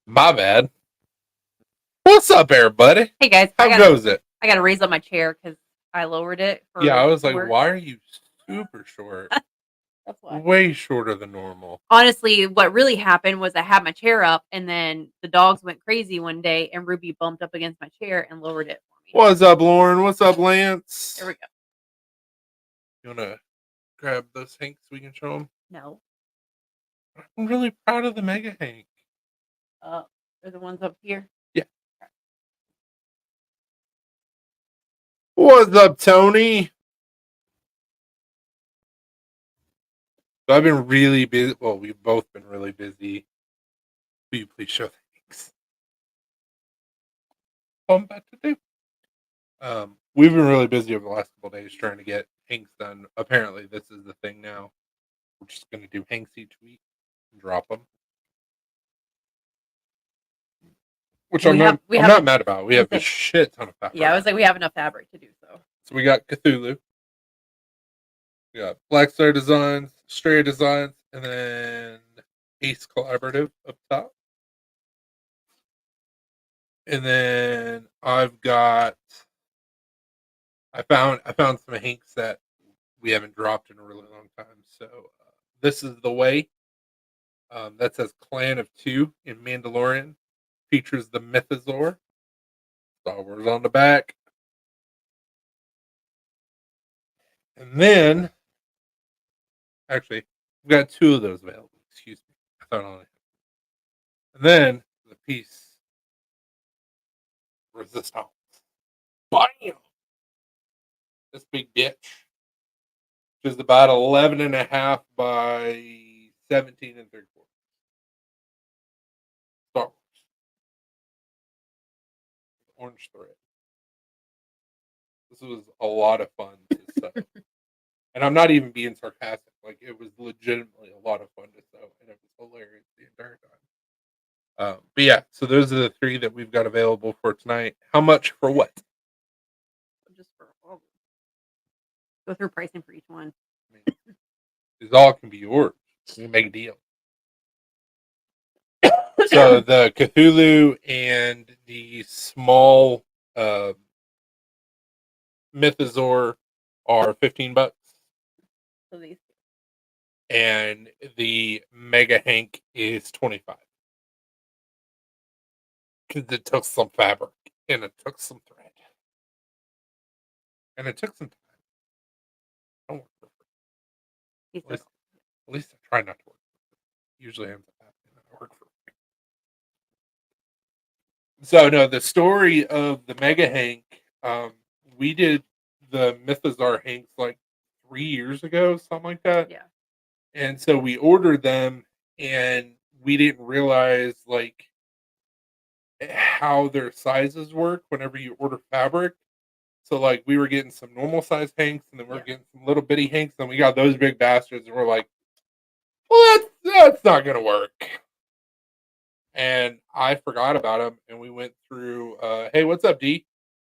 My bad. What's up, everybody? Hey guys, How goes it? I gotta raise up my chair because I lowered it Yeah, I for was like, work. why are you super short? That's why. Way shorter than normal. Honestly, what really happened was I had my chair up, and then the dogs went crazy one day, and Ruby bumped up against my chair and lowered it for me. What's up, Lauren? What's up, Lance? There we go. You wanna grab those Hanks so we can show them? No, I'm really proud of the Mega Hank. they're the ones up here. Yeah. What's up, Tony? So I've been really busy. Well, we've both been really busy. Will you please show the Hanks? I'm about to do. We've been really busy over the last couple of days trying to get Hanks done. Apparently, this is the thing now. We're just going to do Hanks each week and drop them. Which I'm not mad about. We have a shit ton of fabric. Yeah, I was like, we have enough fabric to do so. So we got Cthulhu. We got Black Star Designs, Stray Designs, and then Ace Collaborative up top. And then I found some Hanks that we haven't dropped in a really long time. So this is the way. That says Clan of Two in Mandalorian. Features the Mythosaur. Star Wars on the back. And then, actually, we've got two of those available. Excuse me. I thought only. And then the piece Resistance. Bam! This big bitch, which is about 11.5 by 17 and 3/4. Star Wars. Orange thread. This was a lot of fun to sew. And I'm not even being sarcastic. Like, it was legitimately a lot of fun to sew, and it was hilarious the entire time. But yeah, so those are the three that we've got available for tonight. How much for what? Just for go through pricing for each one. I mean, these all can be yours. We can make a deal. So the Cthulhu and the small Mythosaur are $15. So these. And the Mega Hank is $25. Because it took some fabric and it took some thread. And it took some time. I don't work for free. At least I try not to work for free. Usually ends up happening. I work for free. So no, the story of the Mega Hank, we did the Mythosaur Hanks like 3 years ago, something like that. Yeah. And so we ordered them, and we didn't realize like how their sizes work whenever you order fabric. So like we were getting some normal size Hanks, and then we are getting some little bitty Hanks, and we got those big bastards, and we're like, well, that's not gonna work. And I forgot about them, and we went through. Hey, what's up, D?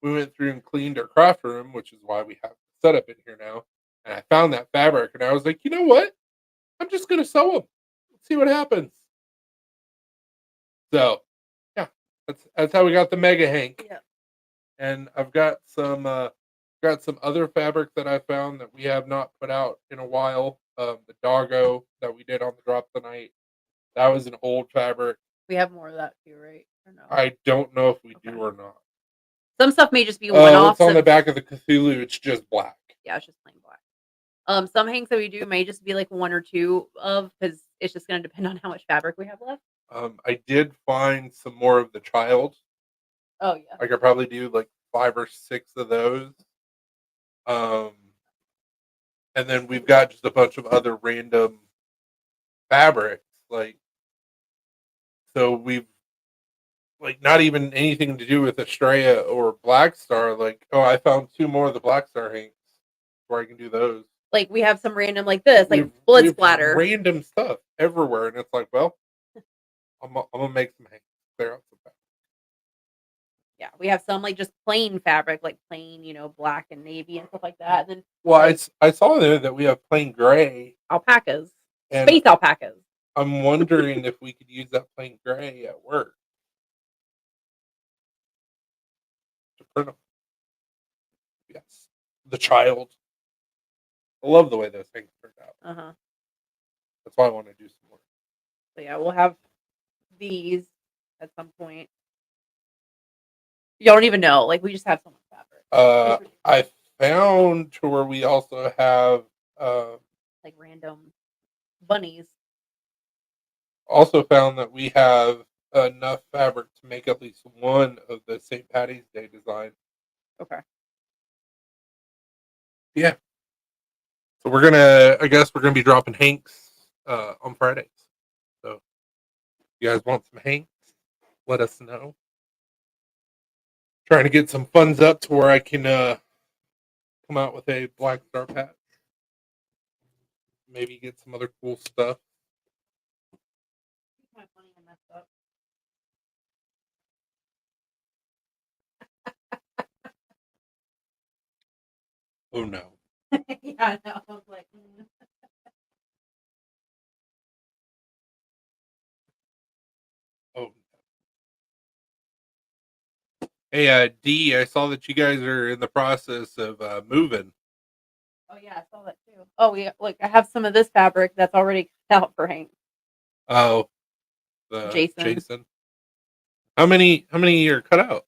We went through and cleaned our craft room, which is why we have the setup in here now. And I found that fabric, and I was like, you know what? I'm just gonna sew them. Let's see what happens. So, yeah, that's how we got the Mega Hank. Yeah. And I've got some other fabric that I found that we have not put out in a while. The doggo that we did on the drop tonight. That was an old fabric. We have more of that too, right? Or no? I don't know if we do or not. Some stuff may just be one-off. It's on the back of the Cthulhu. It's just black. Yeah, it's just plain black. Some Hanks that we do may just be like one or two of, because it's just going to depend on how much fabric we have left. I did find some more of the child. Oh yeah. I could probably do like 5 or 6 of those. And then we've got just a bunch of other random fabrics, like, so we've like not even anything to do with Estrella or Black Star. Like, oh, I found 2 more of the Black Star Hanks where I can do those. Like we have some random like this, like blood splatter, random stuff everywhere, and it's like, well, I'm gonna make some Hanks, clear out some fabric. Yeah, we have some like just plain fabric, like plain, black and navy and stuff like that. And then, well, I saw there that we have plain gray alpacas, space alpacas. I'm wondering if we could use that plain gray at work. print them. Yes, the child. I love the way those things turned out. Uh-huh. That's why I want to do some more. So yeah, we'll have these at some point. Y'all don't even know. Like, we just have so much fabric. I found to where we also have Like random bunnies. also found that we have enough fabric to make at least one of the St. Patty's Day design. Okay. Yeah. So I guess we're gonna be dropping Hanks on Fridays. So if you guys want some Hanks, let us know. Trying to get some funds up to where I can come out with a Black Star patch. Maybe get some other cool stuff. My bunny messed up. Oh no. Yeah, I know. I was like, Oh. Hey, D, I saw that you guys are in the process of moving. oh yeah, I saw that too. Oh yeah, look, I have some of this fabric that's already cut out for Hank. Oh, the Jason. Jason. How many are cut out?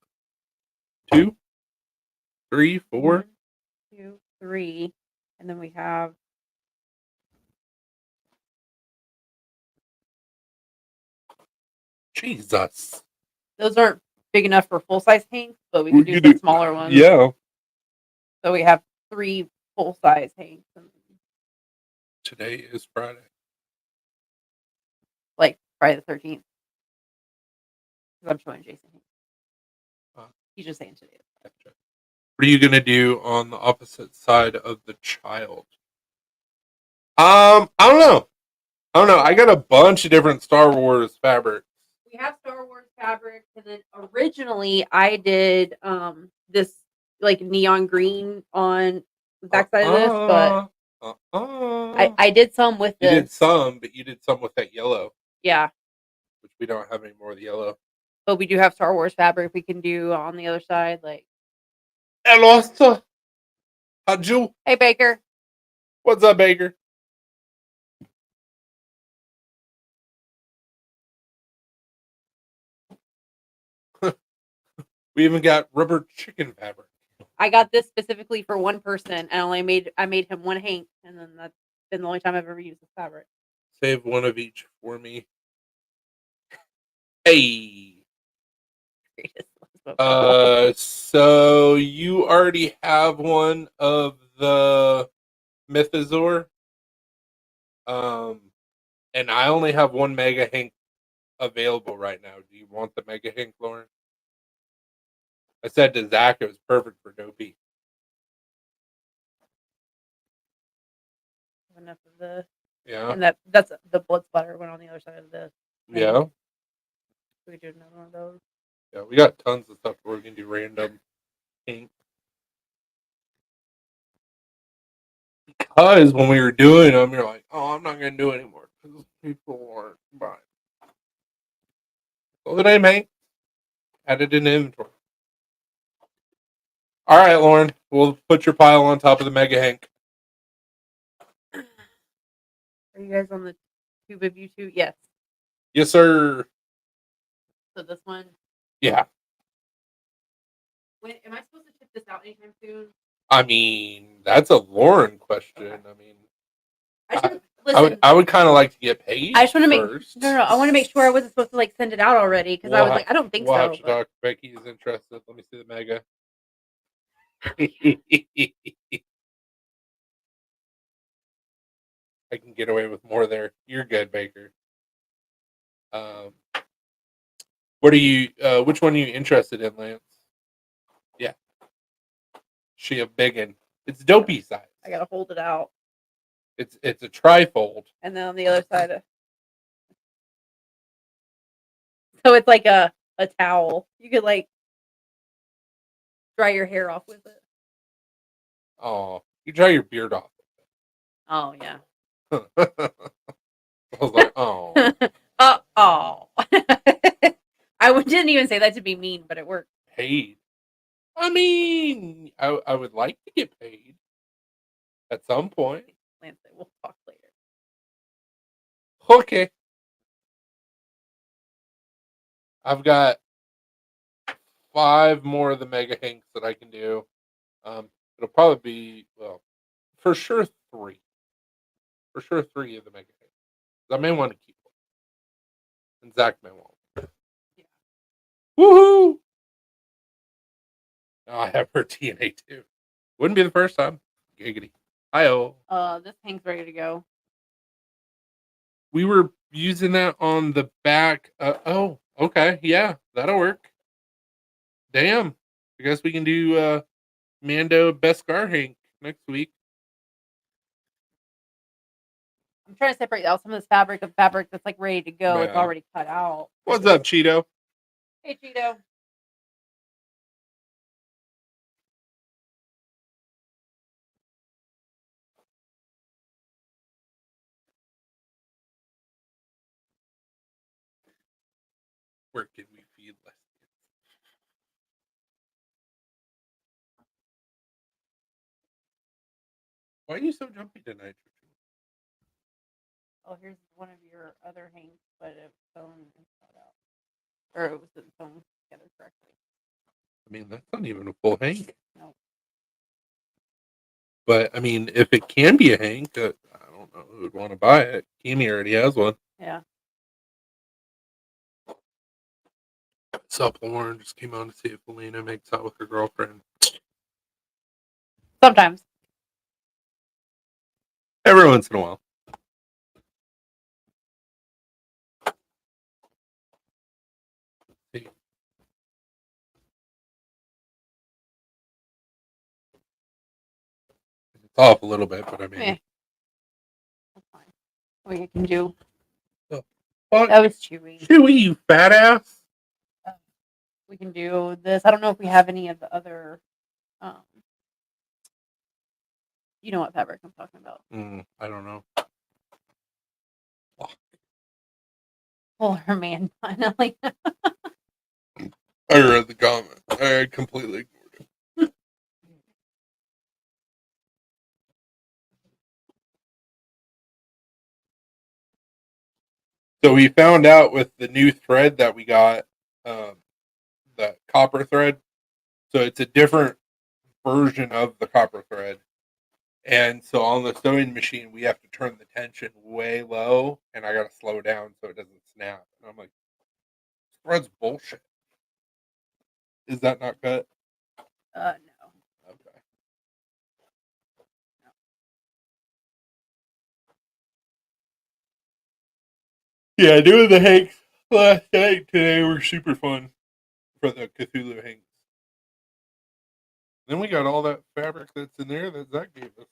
2, 3, 4. 1, 2, 3, and then we have Jesus. those aren't big enough for full size Hanks, but we could do could some smaller ones. Yeah. So we have 3 full size Hanks, and Today is Friday. like Friday the 13th. Because I'm showing Jason Hanks. He's just saying today. Gotcha. What are you gonna do on the opposite side of the child? I don't know. I got a bunch of different Star Wars fabrics. We have Star Wars fabric, and then originally I did this like neon green on the backside of this, but I did some with You this. did some, but you did some with that yellow, Yeah, which we don't have any more of the yellow. but we do have Star Wars fabric we can do on the other side. Like, Hello, Haju. hey Baker, What's up, Baker? We even got rubber chicken fabric. I got this specifically for one person, and I made him one Hank, and then that's been the only time I've ever used this fabric. Save one of each for me. Hey. So you already have one of the Mythosaur. And I only have one Mega Hank available right now. Do you want the Mega Hank, Lauren? I said to Zach it was perfect for Dopey. Enough of the Yeah. and that's the blood splatter one on the other side of this. Yeah. We could do another one of those. Yeah, we got tons of stuff where we can do random ink. Because when we were doing them, you're like, oh, I'm not going to do it anymore because people aren't buying. So the name Hank, added in inventory. All right, Lauren, we'll put your pile on top of the Mega Hank. Are you guys on the tube of you two? Yes. Yes, sir. So this one. Yeah. When am I supposed to ship this out anytime soon? I mean, that's a Lauren question. Okay. I mean, Listen, I would kind of like to get paid. I just want to make first. no. I want to make sure I wasn't supposed to like send it out already because I was like, I don't think we'll so. Have to talk. Becky is interested. Let me see the Mega. I can get away with more there. You're good, Baker. What are you? Which one are you interested in, Lance? Yeah, she a biggin. It's Dopey size. I gotta hold it out. It's a trifold. And then on the other side, so it's like a towel. You could like dry your hair off with it. Oh, you dry your beard off. Oh yeah. I was like, oh. Oh. I didn't even say that to be mean, but it worked. Hey. I mean, I would like to get paid at some point. Lance, we'll talk later. Okay. I've got 5 more of the mega hanks that I can do. It'll probably be, well, for sure 3. For sure 3 of the mega hanks. I may want to keep one. And Zach may want one. Yeah. Woohoo! Oh, I have her TNA too. Wouldn't be the first time. Giggity. Hi-oh. This Hank's ready to go. We were using that on the back. Oh, okay. Yeah, that'll work. Damn. I guess we can do Mando Beskar Hank next week. I'm trying to separate out some of this fabric that's like ready to go. It's Yeah. already cut out. What's up, Cheeto? Hey, Cheeto. Where can we feed less? Why are you so jumpy tonight? Oh, here's one of your other Hanks, but it's sewn inside out. Or it was sewn together correctly. I mean, that's not even a full Hank. No. But I mean, if it can be a Hank, I don't know who would want to buy it. Kimi already has one. Yeah. What's up, Lauren? Just came on to see if Elena makes out with her girlfriend. Sometimes. Every once in a while. See. It's off a little bit, but I mean. That's fine. We can do. Fuck. That was Chewy. Chewy, you fat ass. We can do this. I don't know if we have any of the other. You know what fabric I'm talking about. I don't know. Pull her man finally. I read the comment. I completely ignored it. So we found out with the new thread that we got, the copper thread. So it's a different version of the copper thread. And so on the sewing machine, we have to turn the tension way low, and I got to slow down so it doesn't snap. And I'm like, this thread's bullshit. Is that not cut? No. Okay. Yeah, doing the Hanks last night today were super fun for the Cthulhu Hanks. Then we got all that fabric that's in there that Zach gave us.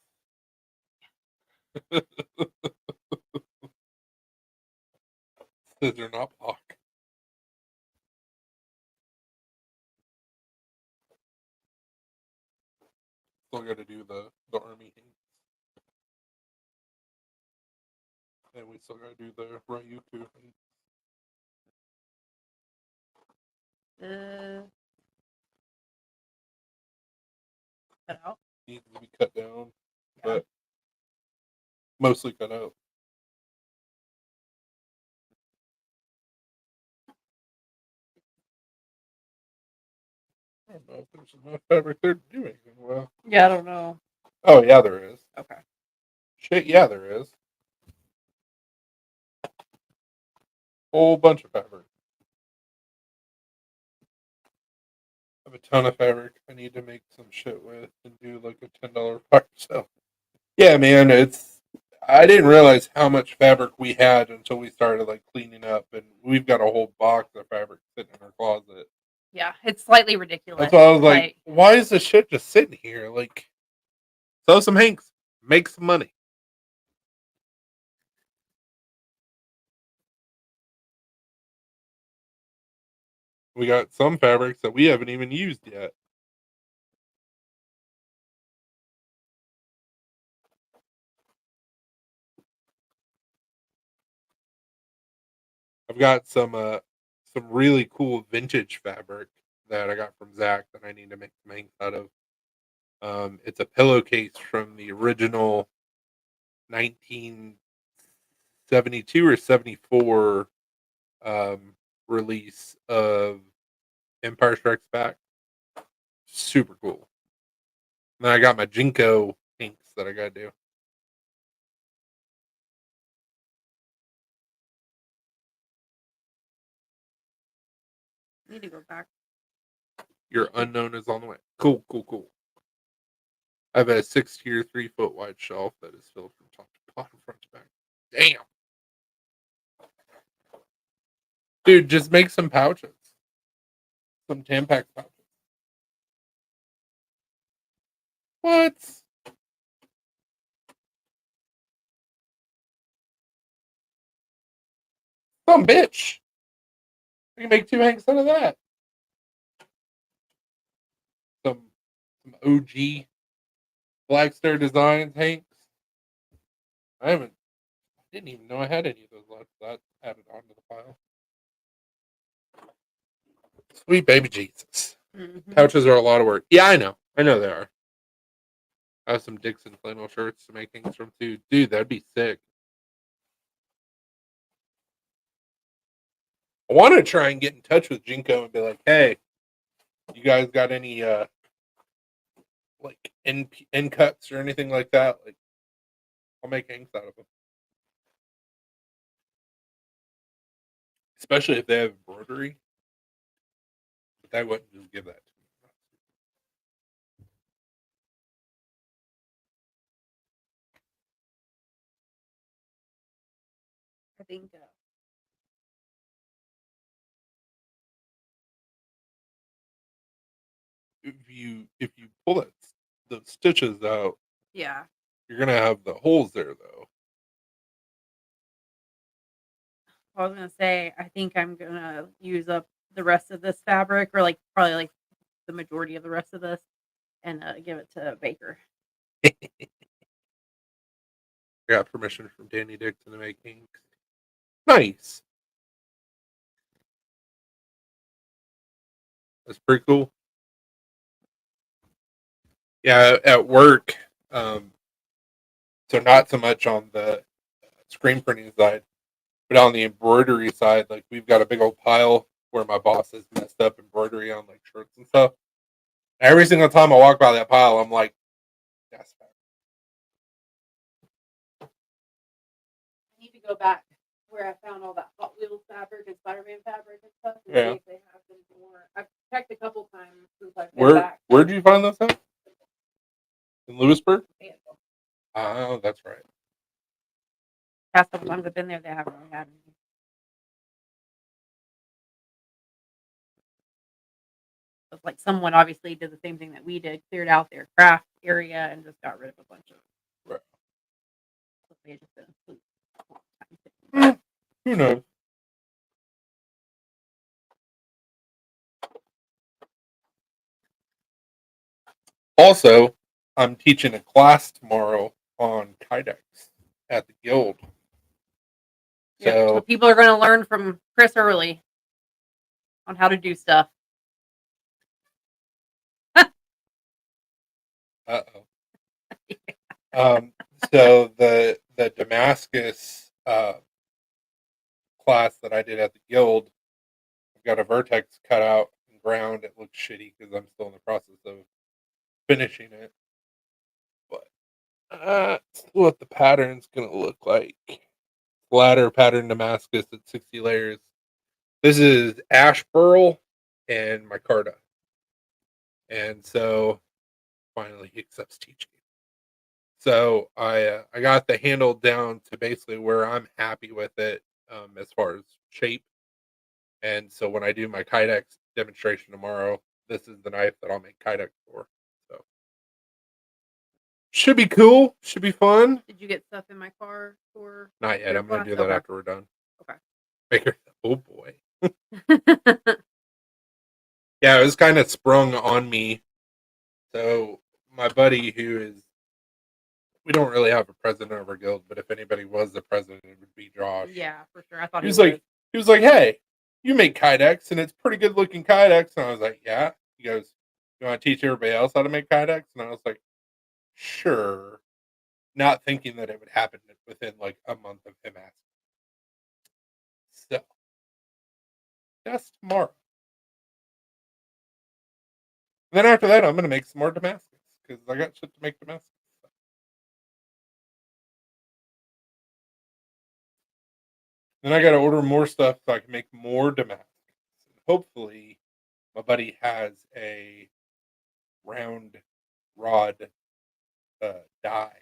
Says they're not block. Still got to do the army Hanks. And we still got to do the Ryuku Hanks. Cut out. Needs to be cut down, Yeah. but mostly cut out. I don't know if there's enough fabric there to do anything well. Yeah, I don't know. Oh, yeah, there is. Okay. Shit, yeah, there is. Whole bunch of fabric. I have a ton of fabric I need to make some shit with and do like a $10 fire sale. Yeah, man, I didn't realize how much fabric we had until we started like cleaning up, and we've got a whole box of fabric sitting in our closet. Yeah, it's slightly ridiculous. That's why I was like, why is this shit just sitting here? Like, sew some Hanks, make some money. We got some fabrics that we haven't even used yet. I've got some really cool vintage fabric that I got from Zach that I need to make some inks out of. It's a pillowcase from the original 1972 or 74 release of Empire Strikes Back. Super cool. And then I got my Jinko inks that I gotta do. Need to go back. Your unknown is on the way. Cool. I have a 6-tier, 3-foot wide shelf that is filled from top to bottom, front to back. Damn. Dude, just make some pouches. Some Tampax pouches. What? Some bitch. You can make 2 hanks out of that. Some OG Black Star Designs hanks. I didn't even know I had any of those left. That added onto the pile. Sweet baby Jesus. Mhm. Pouches are a lot of work. Yeah, I know they are. I have some Dixon flannel shirts to make things from too. Dude, that'd be sick. I want to try and get in touch with Jinko and be like, hey, you guys got any like end cuts or anything like that? Like, I'll make inks out of them. Especially if they have embroidery. But I wouldn't just give that to me. I think If you pull the stitches out, yeah. you're gonna have the holes there though. I was gonna say I think I'm gonna use up the rest of this fabric, or like probably like the majority of the rest of this, and give it to Baker. I got permission from Danny Dixon to make inks. Nice. That's pretty cool. Yeah, at work, so not so much on the screen printing side, but on the embroidery side, like we've got a big old pile where my boss has messed up embroidery on like shirts and stuff. Every single time I walk by that pile, I'm like, that's bad. I need to go back where I found all that Hot Wheels fabric and Spider-Man fabric and stuff, and Yeah. see if they have them more. I've checked a couple times since I've been back. Where did you find those at? In Lewisburg? Fayetteville. Oh, that's right. Past couple times I've been there, they haven't really had any. It's like someone obviously did the same thing that we did, cleared out their craft area and just got rid of a bunch of. Right. They just didn't sleep a long time. Who knows? Also, I'm teaching a class tomorrow on Kydex at the guild. Yeah, So so people are going to learn from Chris early on how to do stuff. So the Damascus class that I did at the guild, I've got a vertex cut out and ground. It looks shitty because I'm still in the process of finishing it. But that's what the pattern's gonna look like. Ladder pattern Damascus at 60 layers. This is ash burl and micarta. And so finally he accepts teaching. So I got the handle down to basically where I'm happy with it as far as shape. And so when I do my Kydex demonstration tomorrow, this is the knife that I'll make Kydex for. So should be cool. Should be fun. Did you get stuff in my car for? Not yet. your I'm going to do class? that Okay. after we're done. Okay. Baker. Oh boy. Yeah, it was kind of sprung on me. So my buddy, who is, we don't really have a president of our guild, but if anybody was the president, it would be Josh. Yeah, for sure. I thought He was like, hey, you make Kydex, and it's pretty good looking Kydex. And I was like, yeah. He goes, you want to teach everybody else how to make Kydex? And I was like, sure. Not thinking that it would happen within like a month of him asking. So that's tomorrow. And then after that, I'm going to make some more Damascus because I got shit to make Damascus. Then I got to order more stuff so I can make more Damascus. And hopefully, my buddy has a round rod die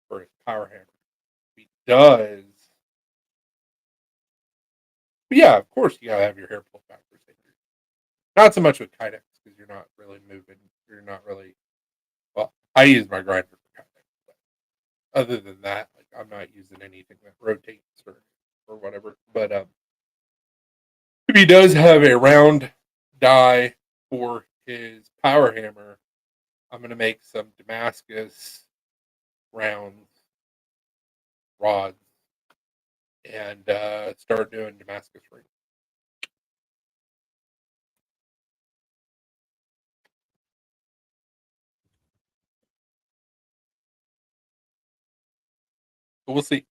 for his power hammer. If he does, but yeah, of course you gotta have your hair pulled back for safety. Not so much with Kydex because you're not really moving. You're not really. Well, I use my grinder for Kydex, but other than that, like I'm not using anything that rotates or whatever. But if he does have a round die for his power hammer, I'm gonna make some Damascus rounds, rods, and start doing Damascus rings. But we'll see.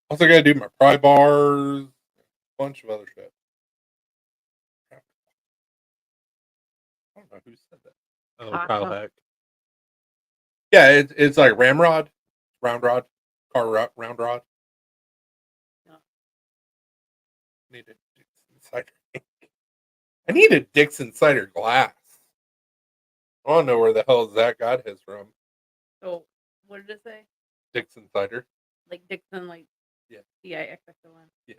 Also, gotta do my pry bars, a bunch of other shit. I don't know who said that. Oh, Kyle Heck. Yeah, it's like ramrod, round rod, round rod. Yeah. Need a Dixon cider. I need a Dixon cider glass. I want to know where the hell Zach got his from. So, what did it say? Dixon cider. Like Dixon, like Yeah. DIXXON. Yeah.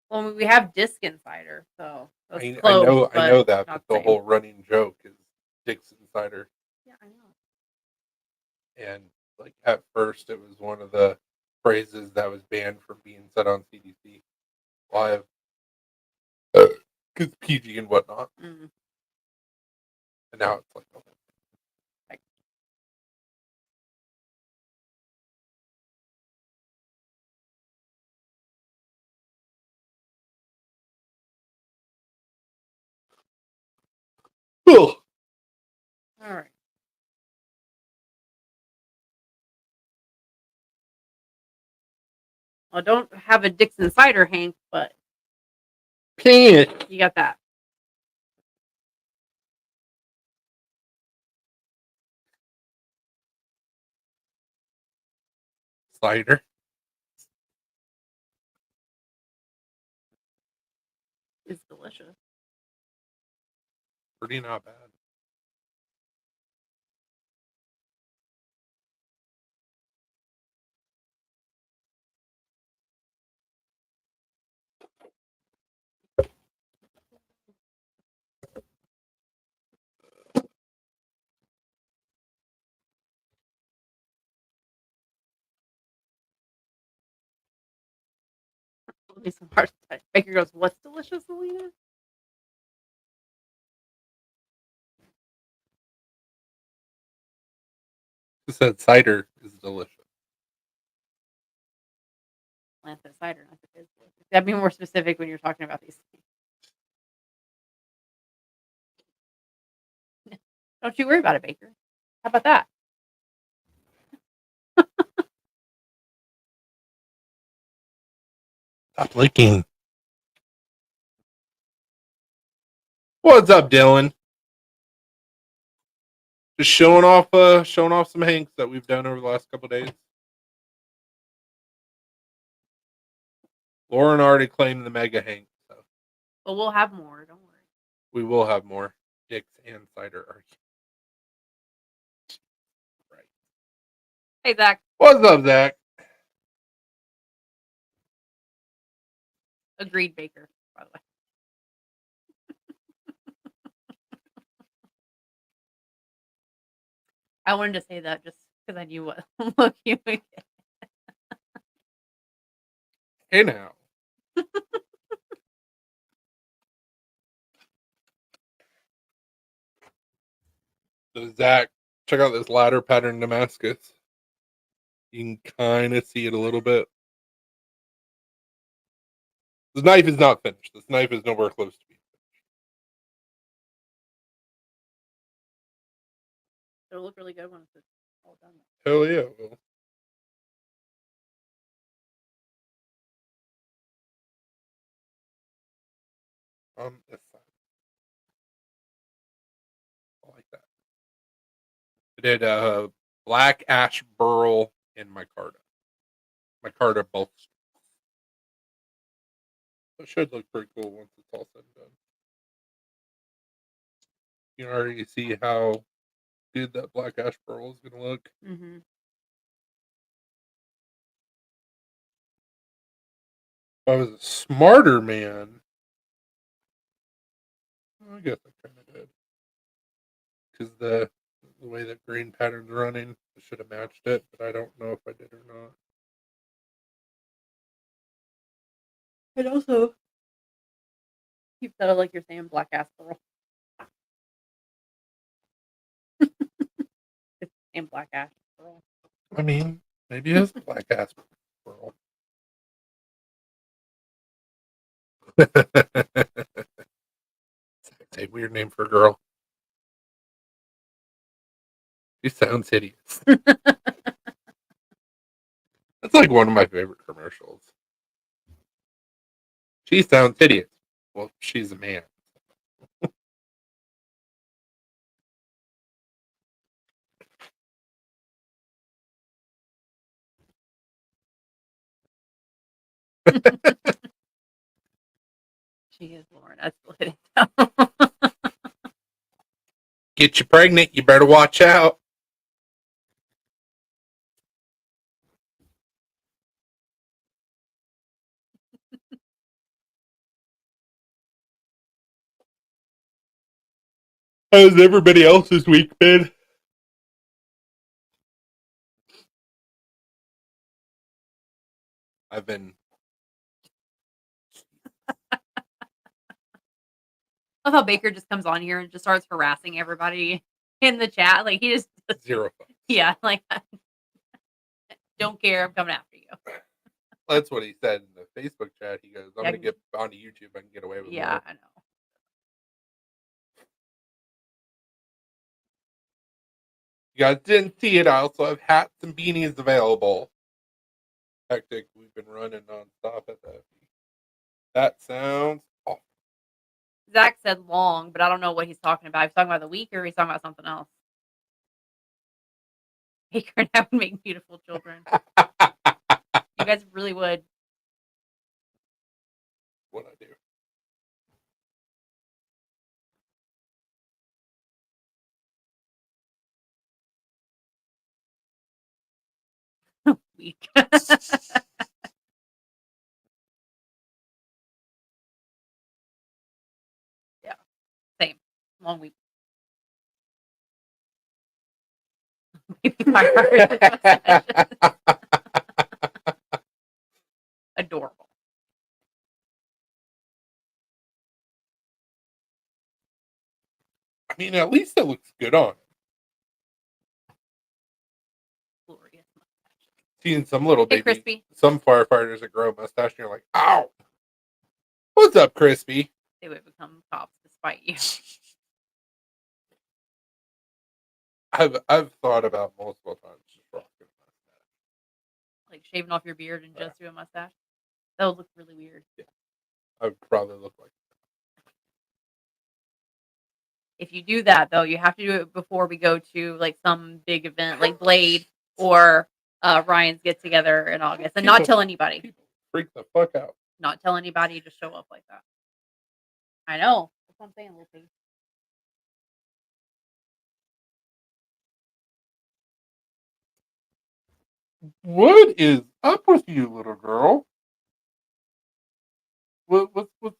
Well, I mean, we have Diskin cider, so that's I close. I know that, not but the same. whole running joke is Dixon cider. Yeah, I know. And like at first, it was one of the phrases that was banned from being said on CDC live because PG and whatnot. Mm. And now it's like, okay. Ugh. All right. Well, I don't have a Dixon cider, Hank, but Can you got that. cider. It's delicious. Pretty not bad. Give me some heart attack. Baker goes, "What's delicious, Alina?" Who said cider is delicious? Lance said cider. Not the That'd be more specific when you're talking about these things. Don't you worry about it, Baker. How about that? Stop licking. What's up, Dylan? Just showing off some Hanks that we've done over the last couple of days. Lauren already claimed the mega Hank, so. But we'll have more. Don't worry. We will have more dicks and cider. Right. Hey, Zach. What's up, Zach? Agreed, Baker. By the way. I wanted to say that just because I knew what look you would get. Hey now. So Zach, check out this ladder pattern Damascus. You can kind of see it a little bit. This knife is not finished. This knife is nowhere close to being finished. It'll look really good when it's all done. Hell yeah, it will. This side. I like that. I did black ash burl and micarta. Micarta both. It should look pretty cool once it's all said and done. You can already see how good that black ash burl is going to look. Mm-hmm. If I was a smarter man, I guess I kind of did. Because the way that green pattern's running, I should have matched it, but I don't know if I did or not. It also keeps that like you're saying black ass pearl. It's in black ash pearl. I mean, maybe it is black ass pearl. It's a weird name for a girl. She sounds hideous. That's like one of my favorite commercials. She sounds hideous. Well, she's a man. She is Lauren. That's what it is. Get you pregnant, you better watch out. How's everybody else's week been? I've been. I love how Baker just comes on here and just starts harassing everybody in the chat. Like he just Zero fun. Yeah, like don't care. I'm coming after you. That's what he said in the Facebook chat. He goes, I'm Yeah, going to get onto YouTube. I can get away with Yeah, more. I know. You guys didn't see it. I also have hats and beanies available. Hectic. We've been running nonstop at that. That sounds awful. Zach said long, but I don't know what he's talking about. He's talking about the week or he's talking about something else. Baker and I would make beautiful children. You guys really would. What I do. Week. Yeah. Same. Long week. Adorable. I mean, at least it looks good on him. Glorious mustache. Seeing some little Hey, baby, Crispy. some firefighters that grow a mustache, and you're like, ow. What's up, Crispy? They would become cops to spite you. I've thought about multiple times just rocking a mustache. Like shaving off your beard and just do a mustache. That would look really weird. Yeah. I would probably look like If you do that though, you have to do it before we go to like some big event like Blade or Ryan's get together in August, and not tell anybody. People freak the fuck out. Not tell anybody. Just show up like that. I know. That's what I'm saying, Lucy. What is up with you, little girl? What's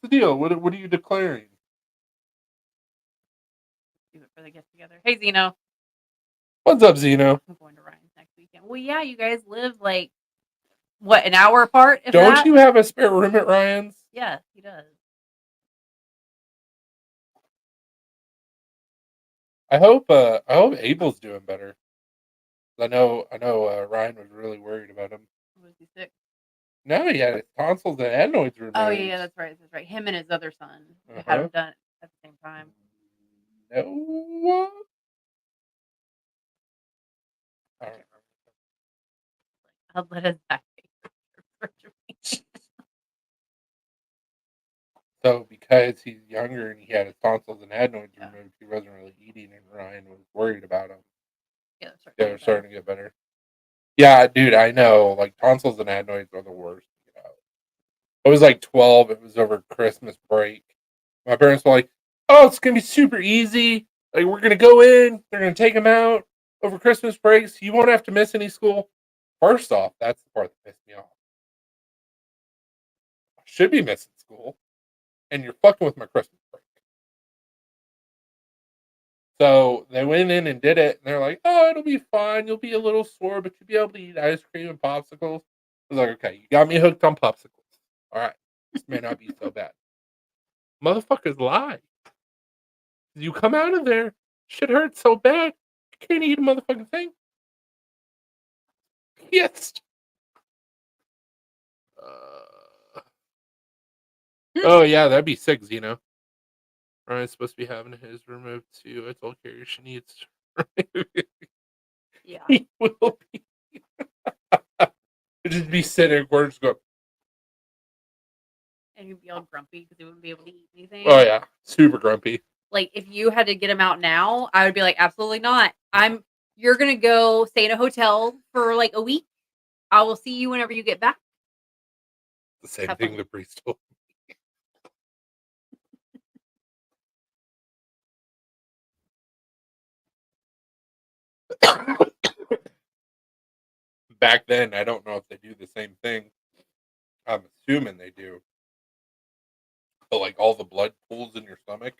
the deal? What are you declaring? Do it for the get together. Hey, Zeno. What's up, Zeno? I'm going to Ryan's next weekend. Well, yeah, you guys live like what, an hour apart? If Don't that? you have a spare room at Ryan's? Yeah, he does. I hope Abel's doing better. I know Ryan was really worried about him. Was he sick? No, he had his tonsils and adenoids removed. Oh yeah, that's right. That's right. Him and his other son had them done at the same time. No. All right. I'll let us back. So because he's younger and he had his tonsils and adenoids Yeah. removed, he wasn't really eating, and Ryan was worried about him. Yeah, They were starting to get better. Yeah, dude, I know. Like tonsils and adenoids are the worst. You know, I was like 12. It was over Christmas break. My parents were like, "Oh, it's gonna be super easy. Like we're gonna go in. They're gonna take him out over Christmas breaks. You won't have to miss any school." First off, that's the part that pissed me off. I should be missing school, and you're fucking with my Christmas break. So they went in and did it, and they're like, "Oh, it'll be fine. You'll be a little sore, but you'll be able to eat ice cream and popsicles." I was like, "Okay, you got me hooked on popsicles. All right, this may not be so bad." Motherfuckers lie. You come out of there, shit hurts so bad, you can't eat a motherfucking thing. Yes. Oh yeah, that'd be sick, Zeno. Ryan's supposed to be having his removed too. I told Carrie she needs to. Yeah. He will be. Just be sitting where just go. And he'd be all grumpy because he wouldn't be able to eat anything. Oh yeah, super grumpy. Like if you had to get him out now, I would be like, absolutely not. You're gonna go stay in a hotel for like a week. I will see you whenever you get back. The same thing the priest told me. Back then, I don't know if they do the same thing. I'm assuming they do. But like all the blood pools in your stomach,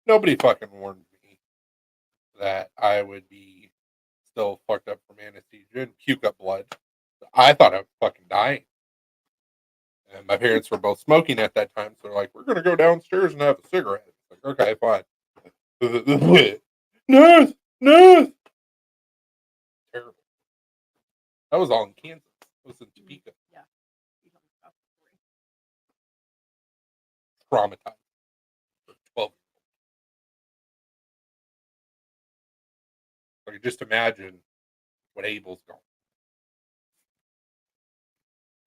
nobody fucking warned me that I would be still fucked up from anesthesia and puke up blood. I thought I was fucking dying. And my parents were both smoking at that time, so they're like, "We're gonna go downstairs and have a cigarette." It's like, okay, fine. Nurse, nurse. Terrible. That was all in Kansas. It was in Topeka. Yeah. Traumatized. For 12. Like, just imagine what Abel's going.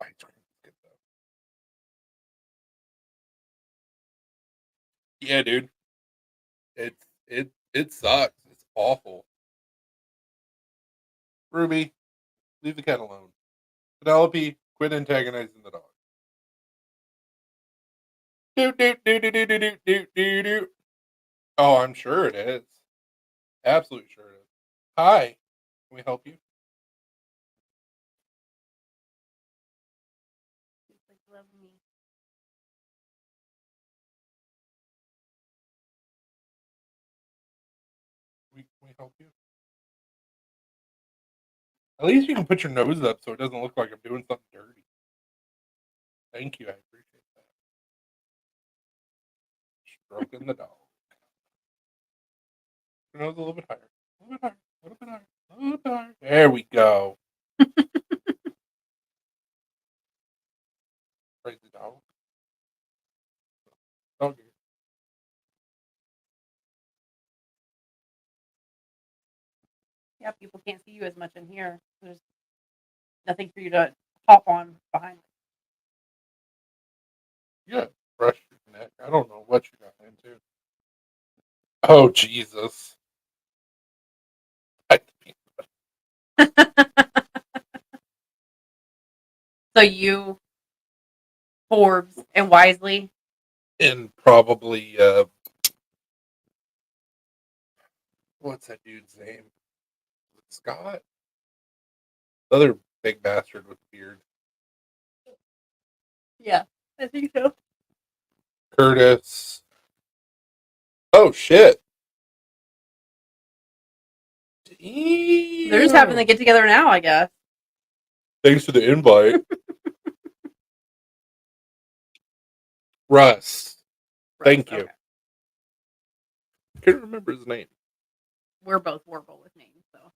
Ice cream is good though. Yeah, dude. It sucks. It's awful. Ruby, leave the cat alone. Penelope, quit antagonizing the dog. Do do do do do do do do do do. Oh, I'm sure it is. Absolutely sure it is. Hi, can we help you? Love me. Can we help you? At least you can put your nose up so it doesn't look like I'm doing something dirty. Thank you, I appreciate that. Stroking the dog. Your nose a little bit higher. A little bit higher. A little bit higher. A little bit higher. There we go. Praise the dog. Doggy. Yeah, people can't see you as much in here. There's nothing for you to hop on behind. Yeah, brush your neck. I don't know what you got into. Oh, Jesus. So you, Forbes, and Wisely. And probably, what's that dude's name? Scott? The other big bastard with the beard. Yeah, I think so. Curtis. Oh, shit. Damn. They're just having to get together now, I guess. Thanks for the invite. Russ. Thank you. Okay. I can't remember his name. We're both horrible with names, so.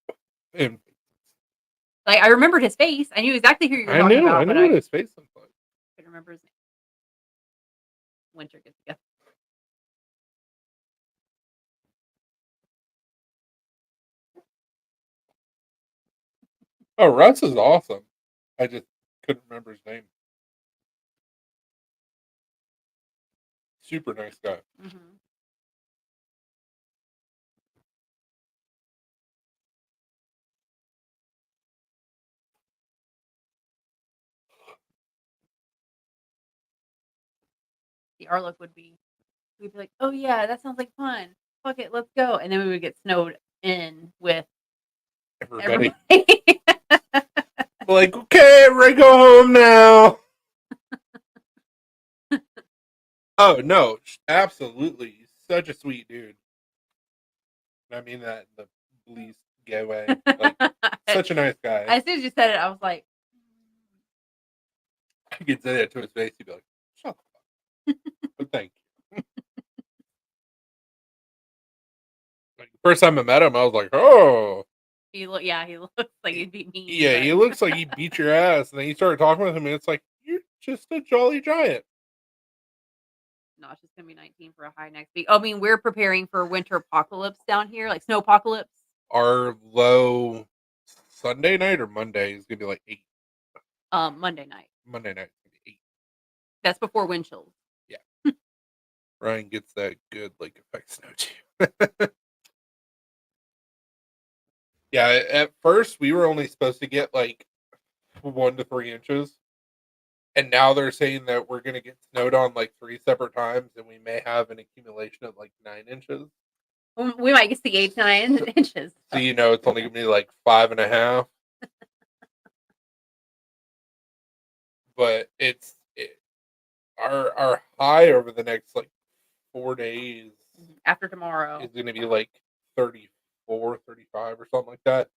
And Like I remembered his face. I knew exactly who you were talking about, I but knew I what his face looked like. couldn't remember his name. Winter gets together. Oh, Russ is awesome. I just couldn't remember his name. Super nice guy. Mm-hmm. The our look would be, we'd be like, "Oh yeah, that sounds like fun. Fuck it, let's go." And then we would get snowed in with Everybody. everybody. Like, okay, everybody go home now. Oh no, absolutely, such a sweet dude. I mean that in the least gay way. Like, such a nice guy. As soon as you said it, I was like, I could say that to his face. He'd be like, "Shut the fuck up." But thank you. Like, the first time I met him, I was like, "Oh, he looks like he'd be mean. yeah, he looks like he beat your ass." And then you started talking with him, and it's like, "You're just a jolly giant." No, it's just gonna be 19 for a high next week. I mean, we're preparing for winter apocalypse down here, like snow apocalypse. Our low Sunday night or Monday is gonna be like 8. Monday night. Monday night is gonna be 8. That's before wind chills. Yeah. Ryan gets that good like effect snow too. Yeah, at first we were only supposed to get like 1 to 3 inches, and now they're saying that we're gonna get snowed on like 3 separate times, and we may have an accumulation of like 9 inches. We might get the 8 to 9 inches. So it's only gonna be like 5.5. But our high over the next like 4 days after tomorrow is gonna be like 34, 35 or something like that.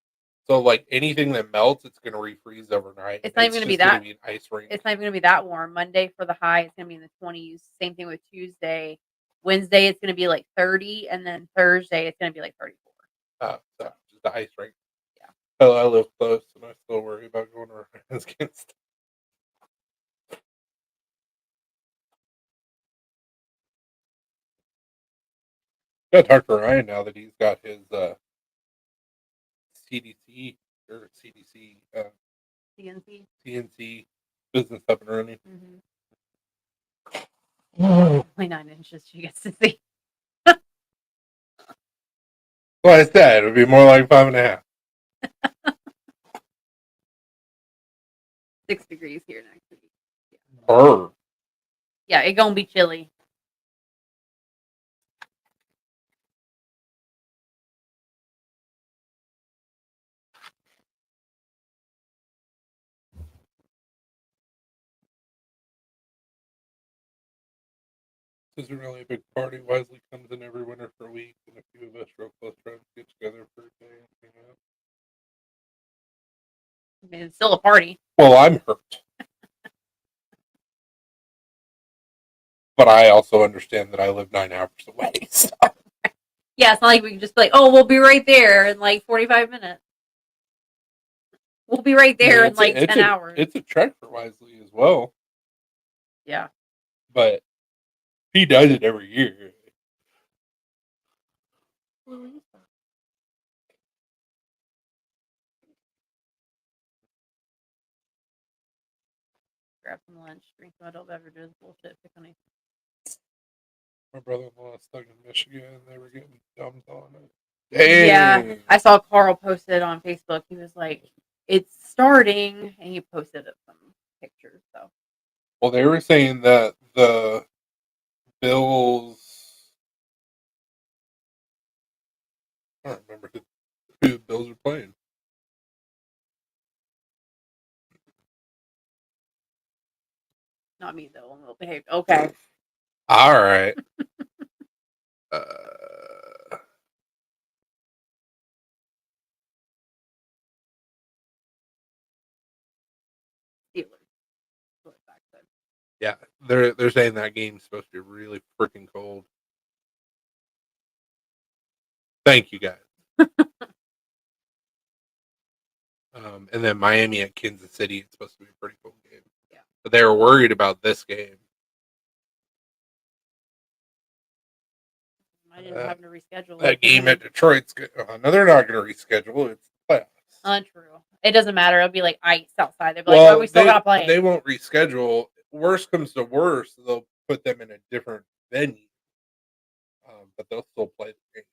So like anything that melts, it's gonna refreeze overnight. It's not even gonna be that. An ice rink. It's not even gonna be that warm. Monday for the high, it's gonna be in the 20s. Same thing with Tuesday. Wednesday, it's gonna be like 30, and then Thursday, it's gonna be like 34. So just the ice rink. Yeah. Oh, I live close, and I still worry about going to friends against. Gotta talk to Ryan now that he's got his CDC or CDC CNC business up and running. Only 9 inches she gets to see. Well, I said it would be more like 5.5. 6 degrees here next week. Yeah. Yeah, it's gonna be chilly. This isn't really a big party. Wisely comes in every winter for a week, and a few of us real close friends get together for a day and hang out. I mean, it's still a party. Well, I'm hurt. But I also understand that I live 9 hours away. So. Yeah, it's not like we can just be like, oh, we'll be right there in like 45 minutes. We'll be right there in like 10 hours. It's a trek for Wisely as well. Yeah. But he does it every year. Grab some lunch, drink some adult beverages, bullshit, pick on it. My brother-in-law is stuck in Michigan, and they were getting dumped on it. Dang. Yeah, I saw Carl posted on Facebook. He was like, "It's starting," and he posted some pictures. So, well, they were saying that the Bills. I don't remember who the Bills are playing. not me though. I'm well behaved. Okay. All right. Steelers. Yeah, they're saying that game's supposed to be really freaking cold. Thank you guys. And then Miami at Kansas City. It's supposed to be a pretty cool game. Yeah. But they were worried about this game. I didn't have to reschedule. That game at Detroit's good. No, they're not going to reschedule. It's playoffs. Untrue. It doesn't matter. It'll be like ice outside. They'll be like, "Oh, we still gotta play." They won't reschedule. Worst comes to worst, they'll put them in a different venue. But they'll still play the game.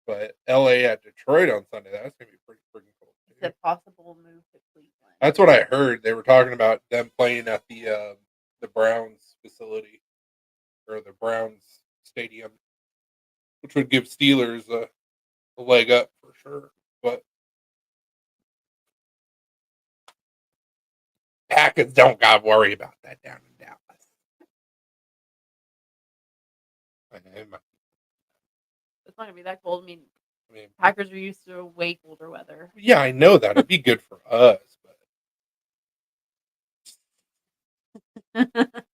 But LA at Detroit on Sunday, that's gonna be pretty freaking cool. It's a possible move to Cleveland. That's what I heard. They were talking about them playing at the Browns facility or the Browns stadium, which would give Steelers a leg up for sure. But Packers don't got to worry about that down in Dallas. It's not gonna be that cold. I mean, Packers are used to way colder weather. Yeah, I know that. It'd be good for us, but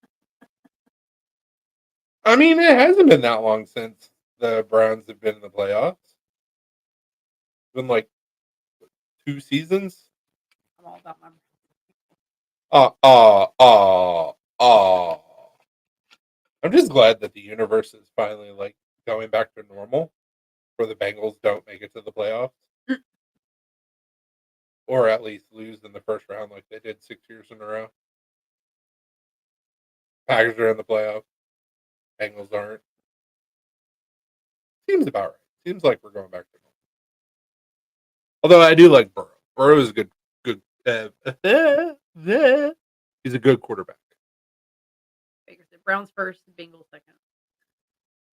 I mean, it hasn't been that long since the Browns have been in the playoffs. It's been like 2 seasons. I'm all about my. I'm just glad that the universe is finally like going back to normal, where the Bengals don't make it to the playoffs, or at least lose in the first round like they did 6 years in a row. Packers are in the playoffs. Bengals aren't. Seems about right. Seems like we're going back to normal. Although I do like Burrow. Burrow is a good. He's a good quarterback. Browns first, Bengals second.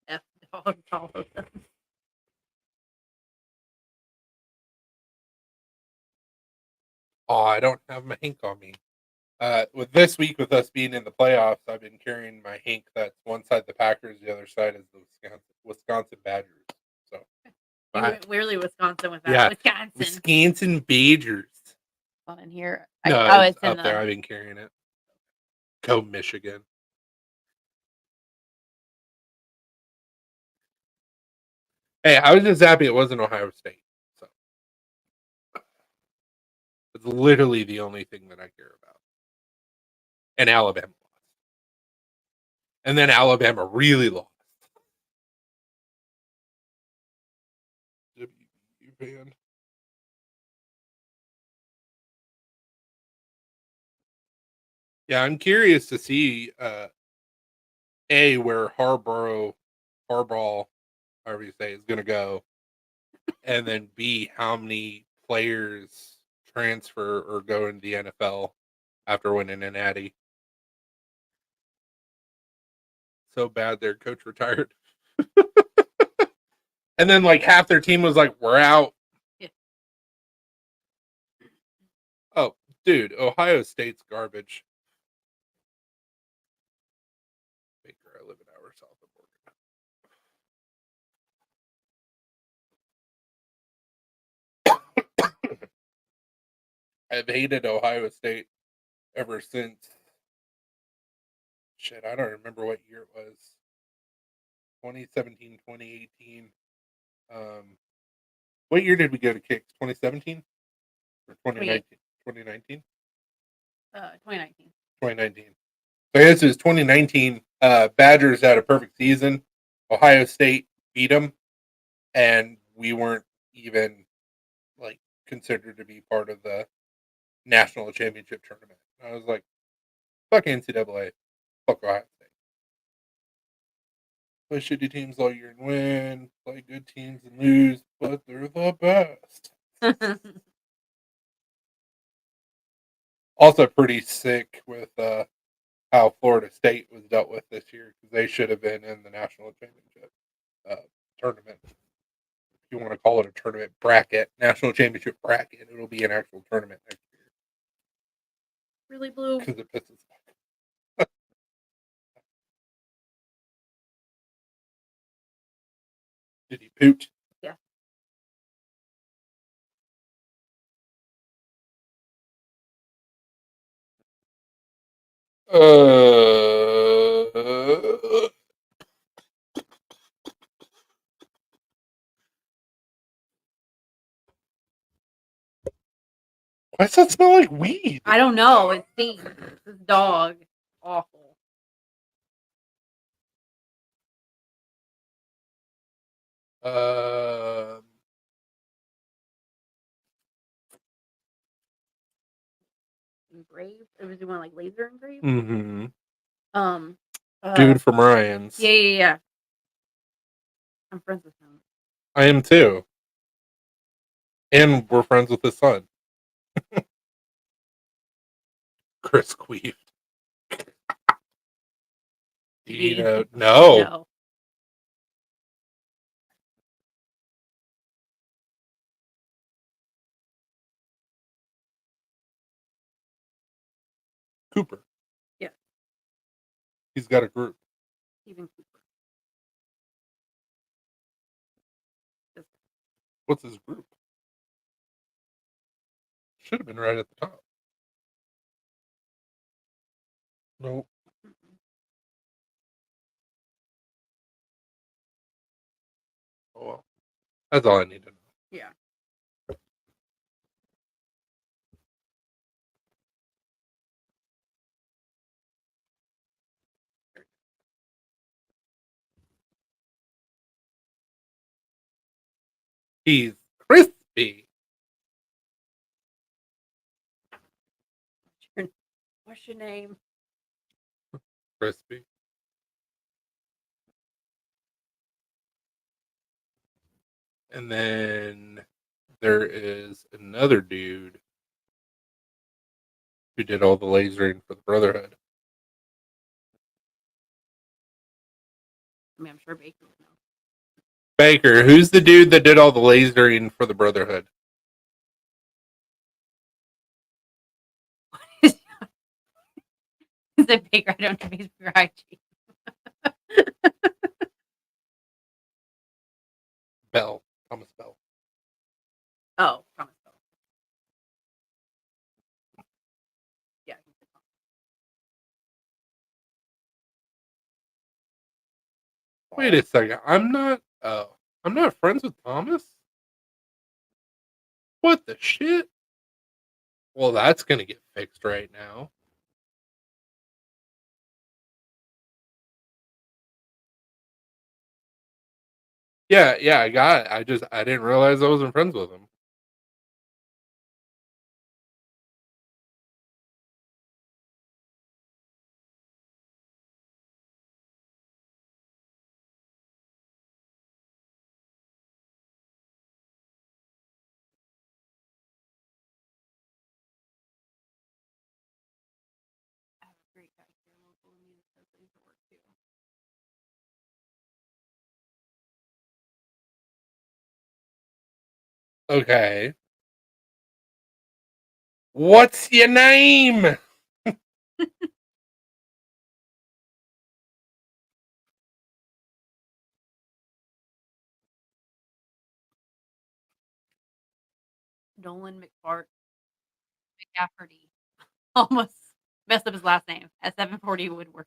F dog, all of them. Oh, I don't have my Hank on me. With this week, with us being in the playoffs, I've been carrying my Hank. That's one side the Packers, the other side is the Wisconsin Badgers. So, you went weirdly Wisconsin with that. Yeah, Wisconsin Badgers. on in here. No, it's up there. I've been carrying it. Go Michigan. Hey, I was just happy it wasn't Ohio State. So it's literally the only thing that I care about. And Alabama lost. And then Alabama really lost. WVU fan. Yeah, I'm curious to see where Harbaugh, however you say, is going to go, and then B, how many players transfer or go into the NFL after winning an Natty. So bad their coach retired. And then like half their team was like, we're out. Yeah. Oh, dude, Ohio State's garbage. Baker, I live an hour south of Oregon. I've hated Ohio State ever since. Shit, I don't remember what year it was. 2017, 2018. What year did we go to kicks? 2017 or 2019? 2019. 2019. 2019. So I guess it was 2019. Badgers had a perfect season. Ohio State beat them, and we weren't even like considered to be part of the national championship tournament. I was like, fuck NCAA, fuck Ohio State. Play shitty teams all year and win, play good teams and lose, but they're the best. Also pretty sick with how Florida State was dealt with this year, because they should have been in the national championship tournament. If you want to call it a tournament bracket, national championship bracket, it'll be an actual tournament next year. Really blue. Because it pisses off. Did he poot? Yeah. Why does that smell like weed? I don't know. It stinks. This dog. Awful. Engraved? It was doing like laser engraved? Mm-hmm. Um Dude from Ryan's. Yeah. I'm friends with him. I am too. And we're friends with his son. Chris Queef. No. No. Cooper. Yeah. He's got a group. Stephen Cooper. What's his group? Should have been right at the top. Nope. Oh well. That's all I need to know. Yeah. He's crispy. What's your name? Crispy. And then there is another dude who did all the lasering for the Brotherhood. I mean, I'm sure Baker would know. Baker, who's the dude that did all the lasering for the Brotherhood? Is it Baker? I don't know if he's for IG. Bell. Thomas Bell. Oh, Thomas Bell. Yeah. Wait a second. I'm not friends with Thomas? What the shit? Well, that's gonna get fixed right now. Yeah, I got it. I didn't realize I wasn't friends with him. I have a great guy here local to me that does laser work too. Okay. What's your name? Nolan McCafferty. Almost messed up his last name. At 740 Woodworker.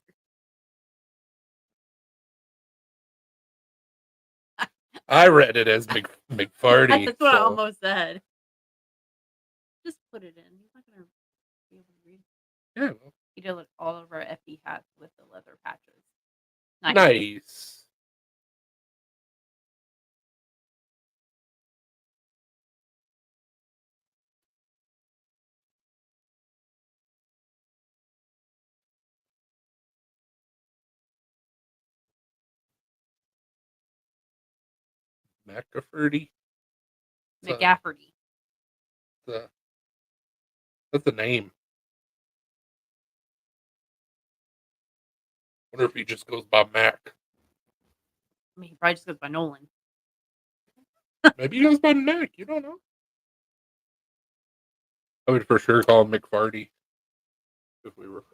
I read it as McFarty. That's what I almost said. Just put it in. He's not gonna be able to read. Yeah. He did all of our FD hats with the leather patches. Nice. McCafferty. McGafferty. That's the name. Wonder if he just goes by Mac. I mean, he probably just goes by Nolan. Maybe he goes by Mac. You don't know. I would for sure call him McFarty if we were friends.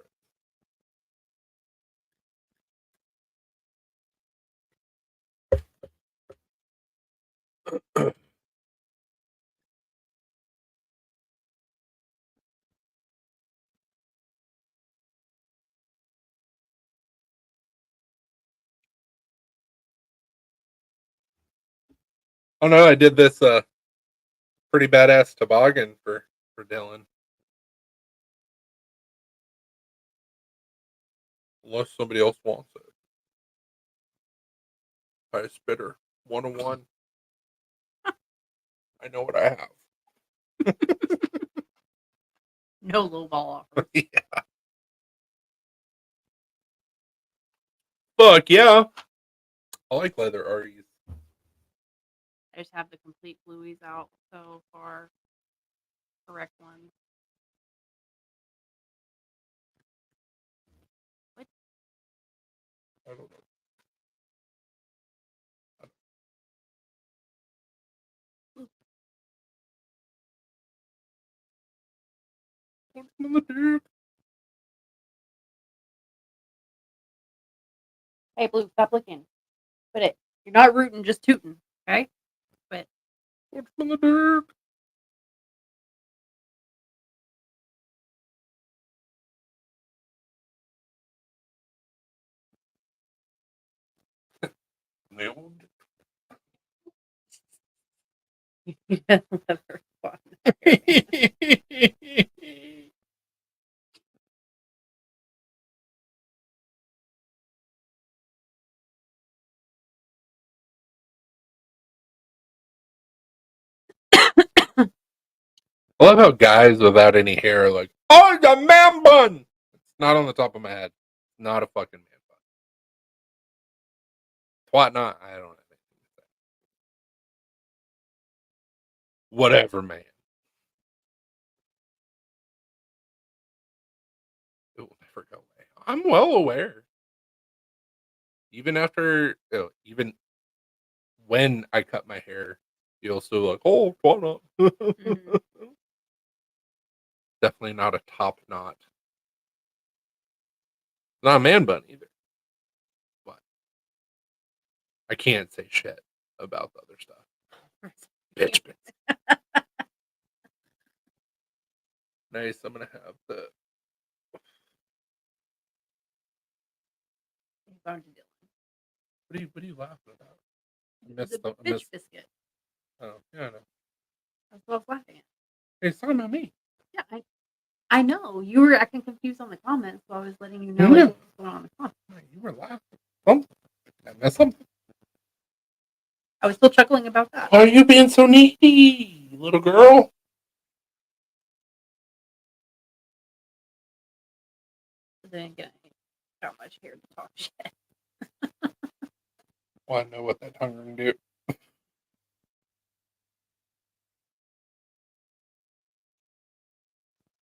Oh no, I did this pretty badass toboggan for for Dylan. Unless somebody else wants it. High spitter. 101. I know what I have. No low ball offers. Yeah. Fuck yeah. I like leather REs. I just have the complete blueies out so far. Correct ones. What? I don't know. Hey, Blue, stop looking. Quit it. You're not rooting, just tooting. Okay? Quit. What's in the dirt? Nailed. Leather spot. I love how guys without any hair are like, oh, the man bun. It's not on the top of my head. Not a fucking man bun. What not? I don't have anything to say. Whatever, man. It will never go away. I'm well aware. Even after, even when I cut my hair, you'll still like, oh, what not? Mhm. Definitely not a top knot. Not a man bun either. But I can't say shit about the other stuff. Bitch. Nice. I'm gonna have the. Found you, Dylan. What are you laughing about? The bitch biscuit. Oh, yeah, I know. That's what I was laughing at. Hey, it's talking about me. Yeah, I know. You were acting confused on the comments, so I was letting you know Yeah. what's going on in the comments. You were laughing. Something. I missed something. I was still chuckling about that. Why are you being so needy, little girl? Didn't get that much hair to talk shit. Well, I know what that tongue ring do.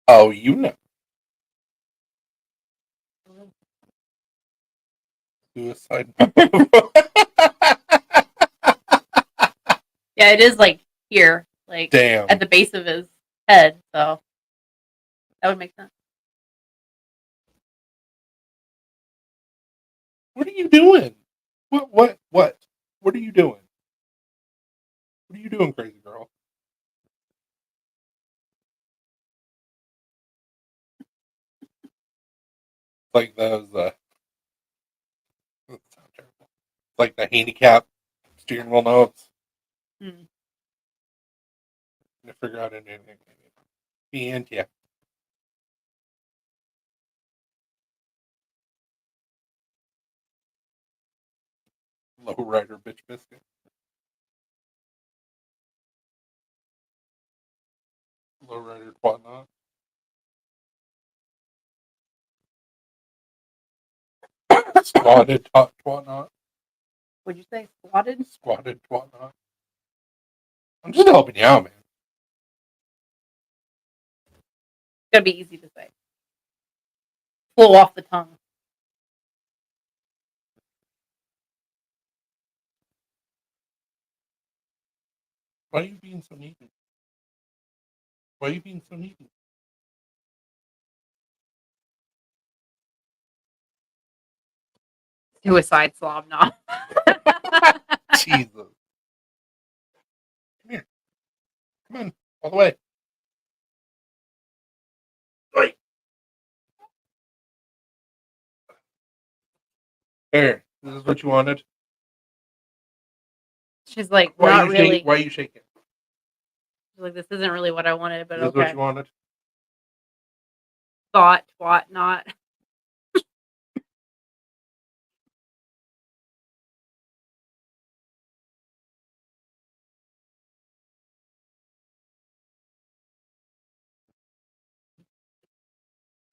Oh, you know. Suicide. Yeah, it is like here, like Damn. at the base of his head, so that would make sense. What are you doing? What? What are you doing? What are you doing, crazy girl? Like those, that sounds terrible. Like the handicap steering wheel notes. Hmm. To figure out anything. And yeah. Low rider bitch biscuit. Low rider whatnot. Squatted whatnot. Would you say squatted? Squatted whatnot. I'm just helping you out, man. It's gonna be easy to say. Flow off the tongue. Why are you being so needy? Why are you being so needy? Suicide slob knob. Jesus. Come here. Come on. All the way. Wait. Here. This is what you wanted. She's like, Why not are you really. Why are you shaking? Like, this isn't really what I wanted, but Is this what okay. you wanted? Thought, what not.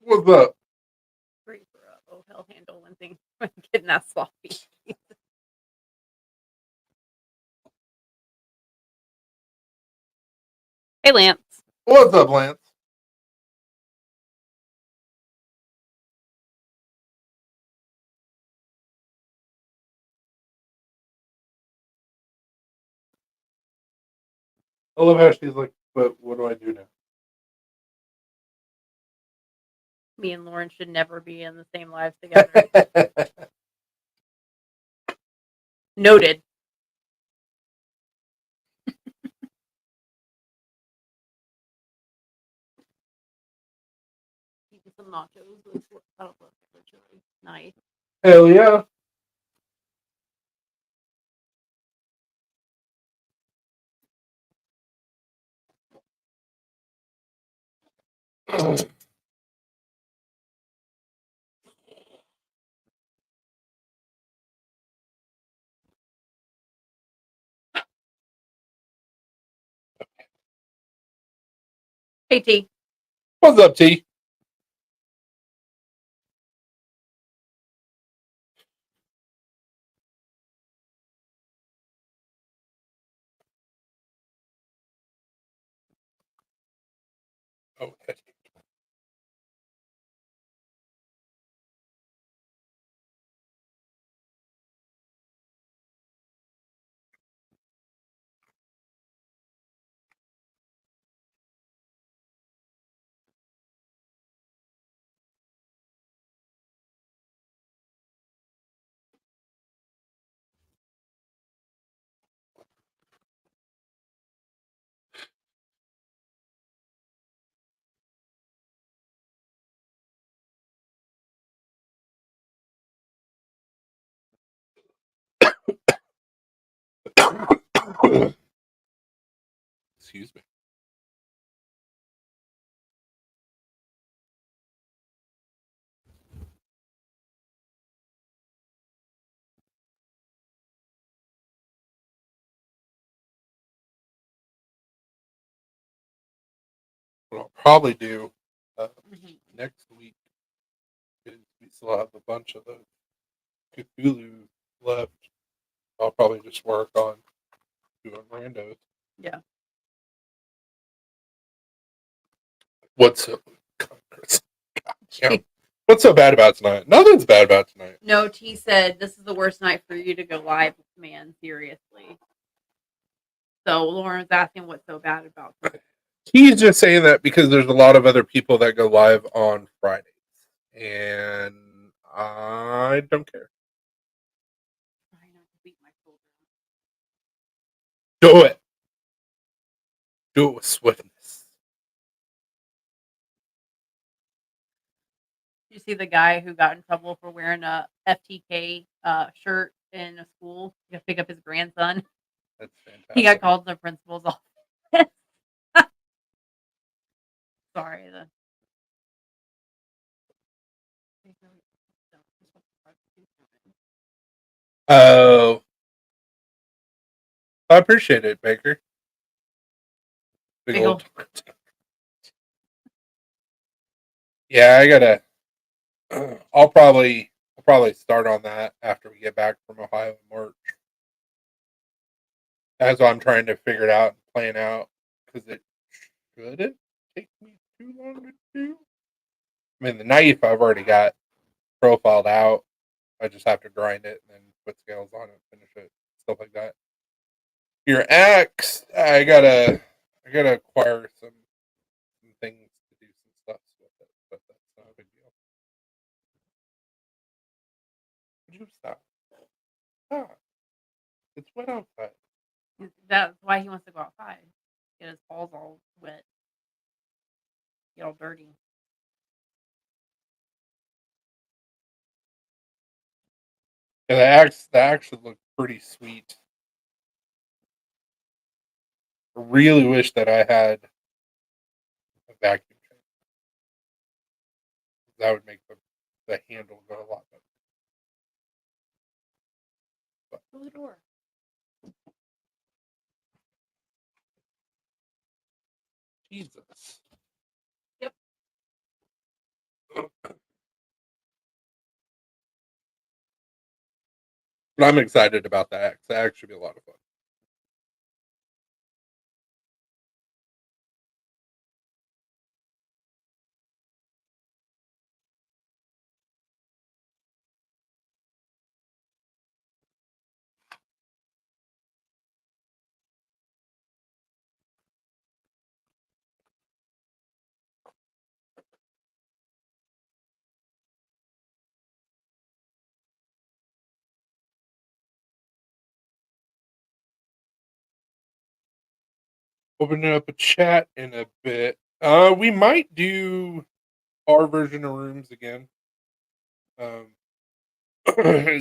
What's up? Great for hell handle one thing. Getting that sloppy. Hey, Lance. What's up, Lance? I love how she's like, but what do I do now? Me and Lauren should never be in the same lives together. Noted. Eating some nachos. That'll look really nice. Hell yeah. Hey, T. What's up, T? Okay. Excuse me. What I'll probably do next week is we still have a bunch of the Cthulhu left. I'll probably just work on doing randos. Yeah. What's up, Congress? Yeah. What's so bad about tonight? Nothing's bad about tonight. No, T said this is the worst night for you to go live, man. Seriously. So Lauren's asking what's so bad about this. He's just saying that because there's a lot of other people that go live on Fridays, and I don't care. Trying not to beat my shoulder. Do it. Do it with swiftness. You see the guy who got in trouble for wearing a FTK shirt in a school to pick up his grandson? That's fantastic. He got called to the principal's office. Sorry. Oh, I appreciate it, Baker. Big old. Yeah, I gotta. I'll probably start on that after we get back from Ohio in March. That's what I'm trying to figure it out and plan out because it shouldn't take me too long to do. I mean, the knife I've already got profiled out. I just have to grind it and then put scales on it, finish it, stuff like that. Your axe, I gotta acquire some things to do some stuff with it, but that's not a big deal. Would you stop? Stop. It's wet outside. That's why he wants to go outside. Get his balls all wet. Get all dirty. Yeah, the axe should look pretty sweet. really wish that I had a vacuum cleaner. That would make the handle go a lot better. Close the door. Jesus. Yep. But I'm excited about that. That actually be a lot of fun. Opening up a chat in a bit. We might do our version of rooms again.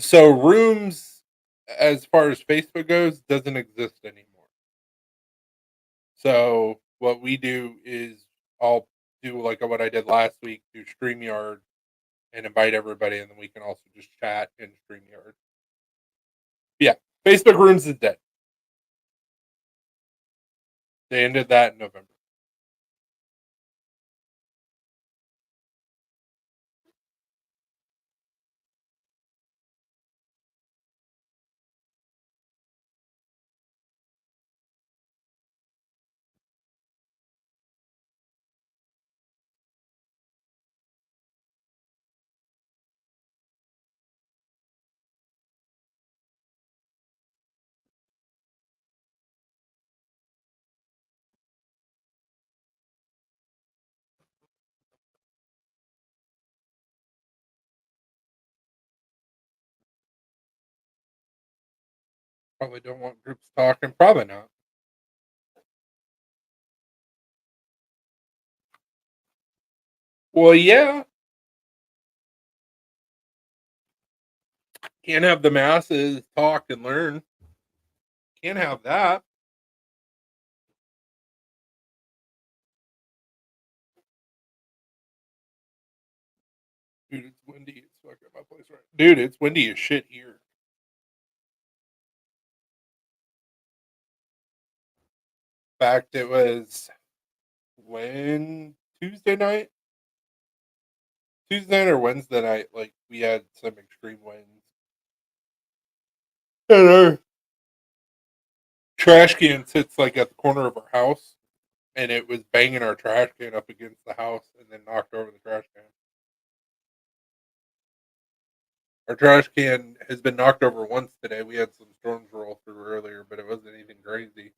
So rooms, as far as Facebook goes, doesn't exist anymore. So what we do is I'll do like what I did last week, do StreamYard and invite everybody, and then we can also just chat in StreamYard. Yeah, Facebook rooms is dead. They ended that in November. Probably don't want groups talking. Probably not. Well, yeah. Can't have the masses talk and learn. Can't have that. Dude, it's windy. It's fucking my place right. Dude, it's windy as shit here. In fact, it was when Tuesday night, or Wednesday night, like we had some extreme winds. And our trash can sits like at the corner of our house, and it was banging our trash can up against the house, and then knocked over the trash can. Our trash can has been knocked over once today. We had some storms roll through earlier, but it wasn't anything crazy.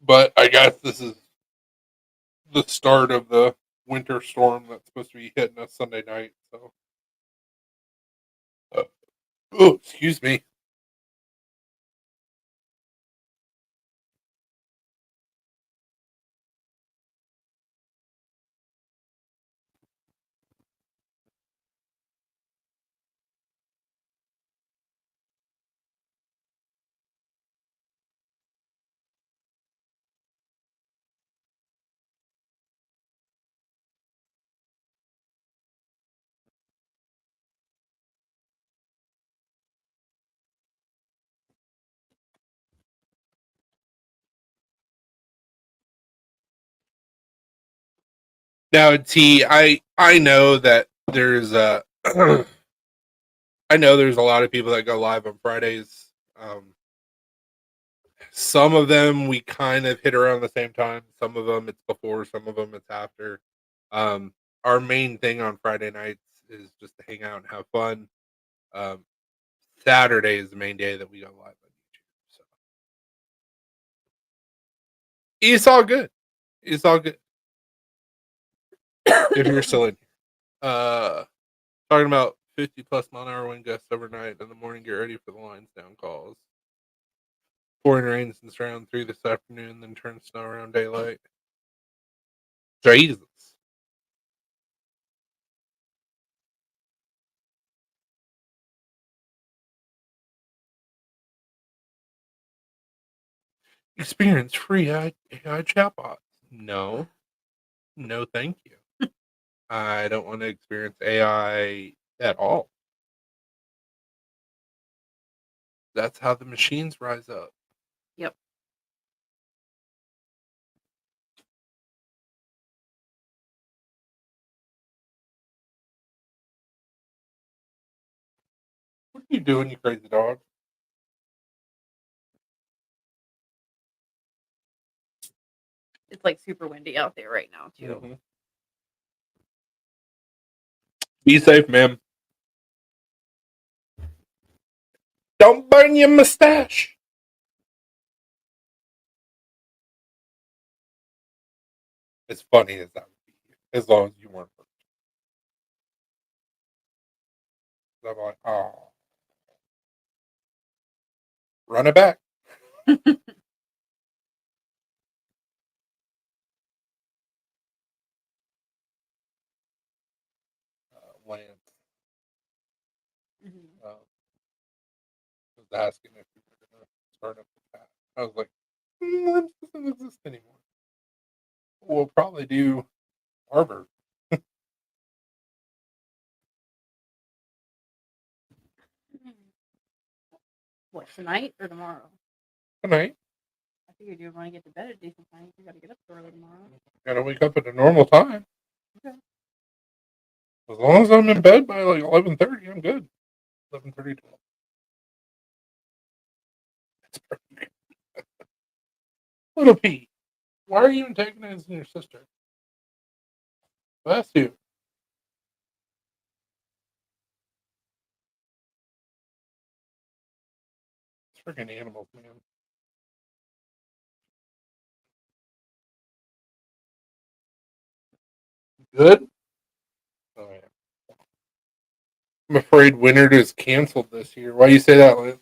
But I guess this is the start of the winter storm that's supposed to be hitting us Sunday night. So, oh, excuse me. Now, T, I know that there's a I know there's a lot of people that go live on Fridays. Some of them we kind of hit around the same time. Some of them it's before. Some of them it's after. Um, our main thing on Friday nights is just to hang out and have fun. Um, Saturday is the main day that we go live on YouTube. So it's all good. It's all good. If you're still in here. Talking about 50 plus mile an hour wind gusts overnight. In the morning, get ready for the lines down calls. Pouring rains and surround through this afternoon, then turn snow around daylight. Jesus. Experience free AI chatbots. No, thank you. I don't want to experience AI at all. That's how the machines rise up. Yep. What are you doing, you crazy dog? It's like super windy out there right now too. Mhm. Be safe, ma'am. Don't burn your mustache. As funny as that would be, as long as you weren't hurt. I'm like, oh, run it back. Lance Mhm. was asking if we were going to start up the chat. I was like, Lance doesn't exist anymore. We'll probably do Harvard What, tonight or tomorrow? tonight. I figured you want to get to bed at a decent time. You got to get up early tomorrow. Gotta wake up at a normal time. Okay. As long as I'm in bed by like 11:30, I'm good. 11:30, 12. That's perfect. Little P, why are you antagonizing your sister? Bless you. It's freaking animals, man. Good? Oh, yeah. I'm afraid Winter is canceled this year. Why do you say that, Lance?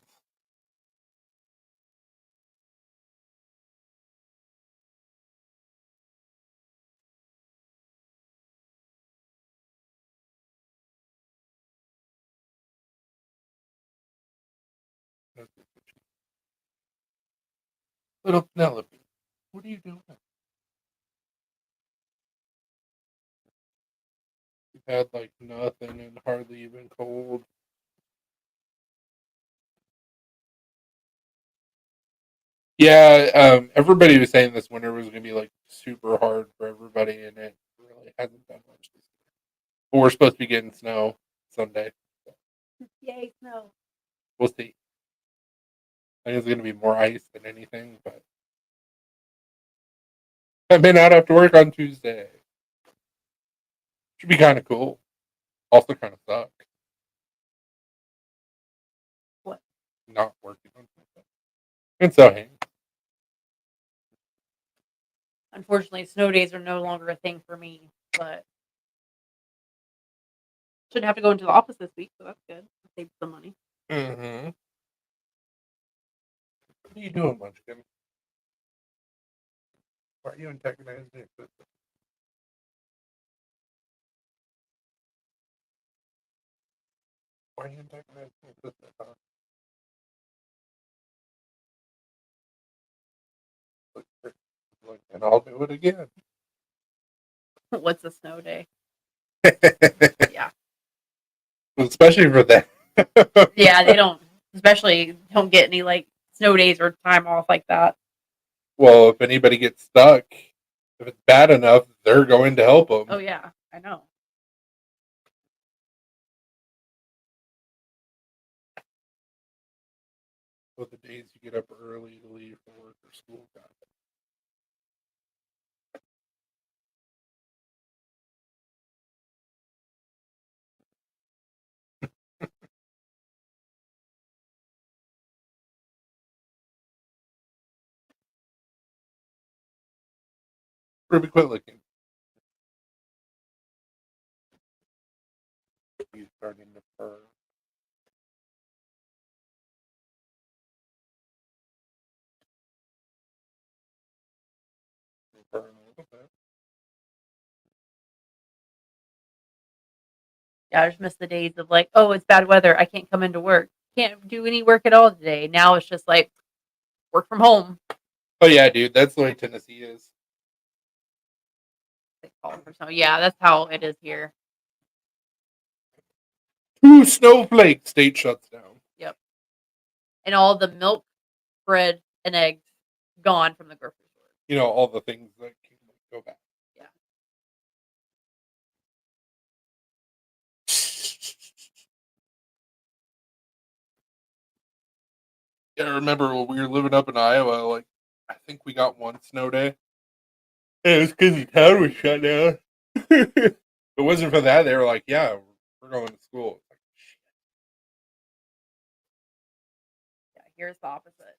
Little Penelope, what are you doing? You've had like nothing and hardly even cold. Yeah, everybody was saying this winter was going to be like super hard for everybody, and it really hasn't done much this year. But we're supposed to be getting snow Sunday. So Yay, snow. we'll see. I think it's going to be more ice than anything, but I may not have to work on Tuesday. Should be kind of cool. Also, kind of suck What? not working on Tuesday. And so, hey, Unfortunately, snow days are no longer a thing for me, but shouldn't have to go into the office this week, so that's good. Save some money. what are you doing, Munchkin? Why are you antagonizing your sister? Why are you antagonizing your sister? Huh? Look, and I'll do it again. What's a snow day? Yeah. Especially for that. Yeah, they don't, especially don't get any like snow days or time off like that. Well, if anybody gets stuck, if it's bad enough, they're going to help them. Oh yeah, I know. But the days you get up early to leave for work or school, God. Ruby, quit looking. He's starting to purr. Purring a little bit. Yeah, I just miss the days of like, oh, it's bad weather. I can't come into work. Can't do any work at all today. Now it's just like work from home. Oh yeah, dude, that's the way Tennessee is. They call it for snow. Yeah, that's how it is here. 2 snowflakes, state shuts down. Yep. And all the milk, bread, and eggs gone from the grocery store. You know, all the things that can go back. Yeah. Yeah, I remember when we were living up in Iowa, like, I think we got 1 snow day. And it was because the town was shut down. If it wasn't for that, they were like, yeah, we're going to school. It's like, Yeah, here's the opposite.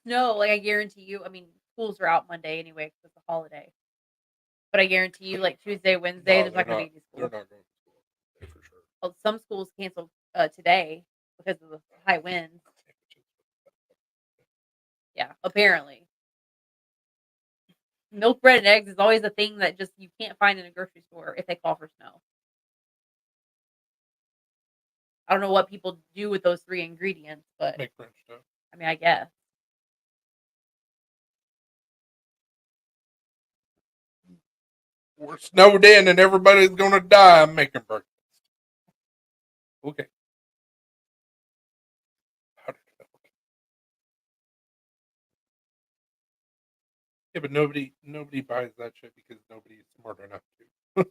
No, like I guarantee you, I mean, schools are out Monday anyway because it's a holiday. But I guarantee you, like Tuesday, Wednesday, no, there's not going to be any they're school. not going to school. For sure. Well, some schools canceled today because of the high winds. Yeah, apparently. Milk, bread, and eggs is always a thing that just you can't find in a grocery store if they call for snow. I don't know what people do with those 3 ingredients, but Make French toast. I mean, I guess. We're snowed in and everybody's going to die. I'm making breakfast. Okay. Yeah, but nobody buys that shit because nobody's smart enough to.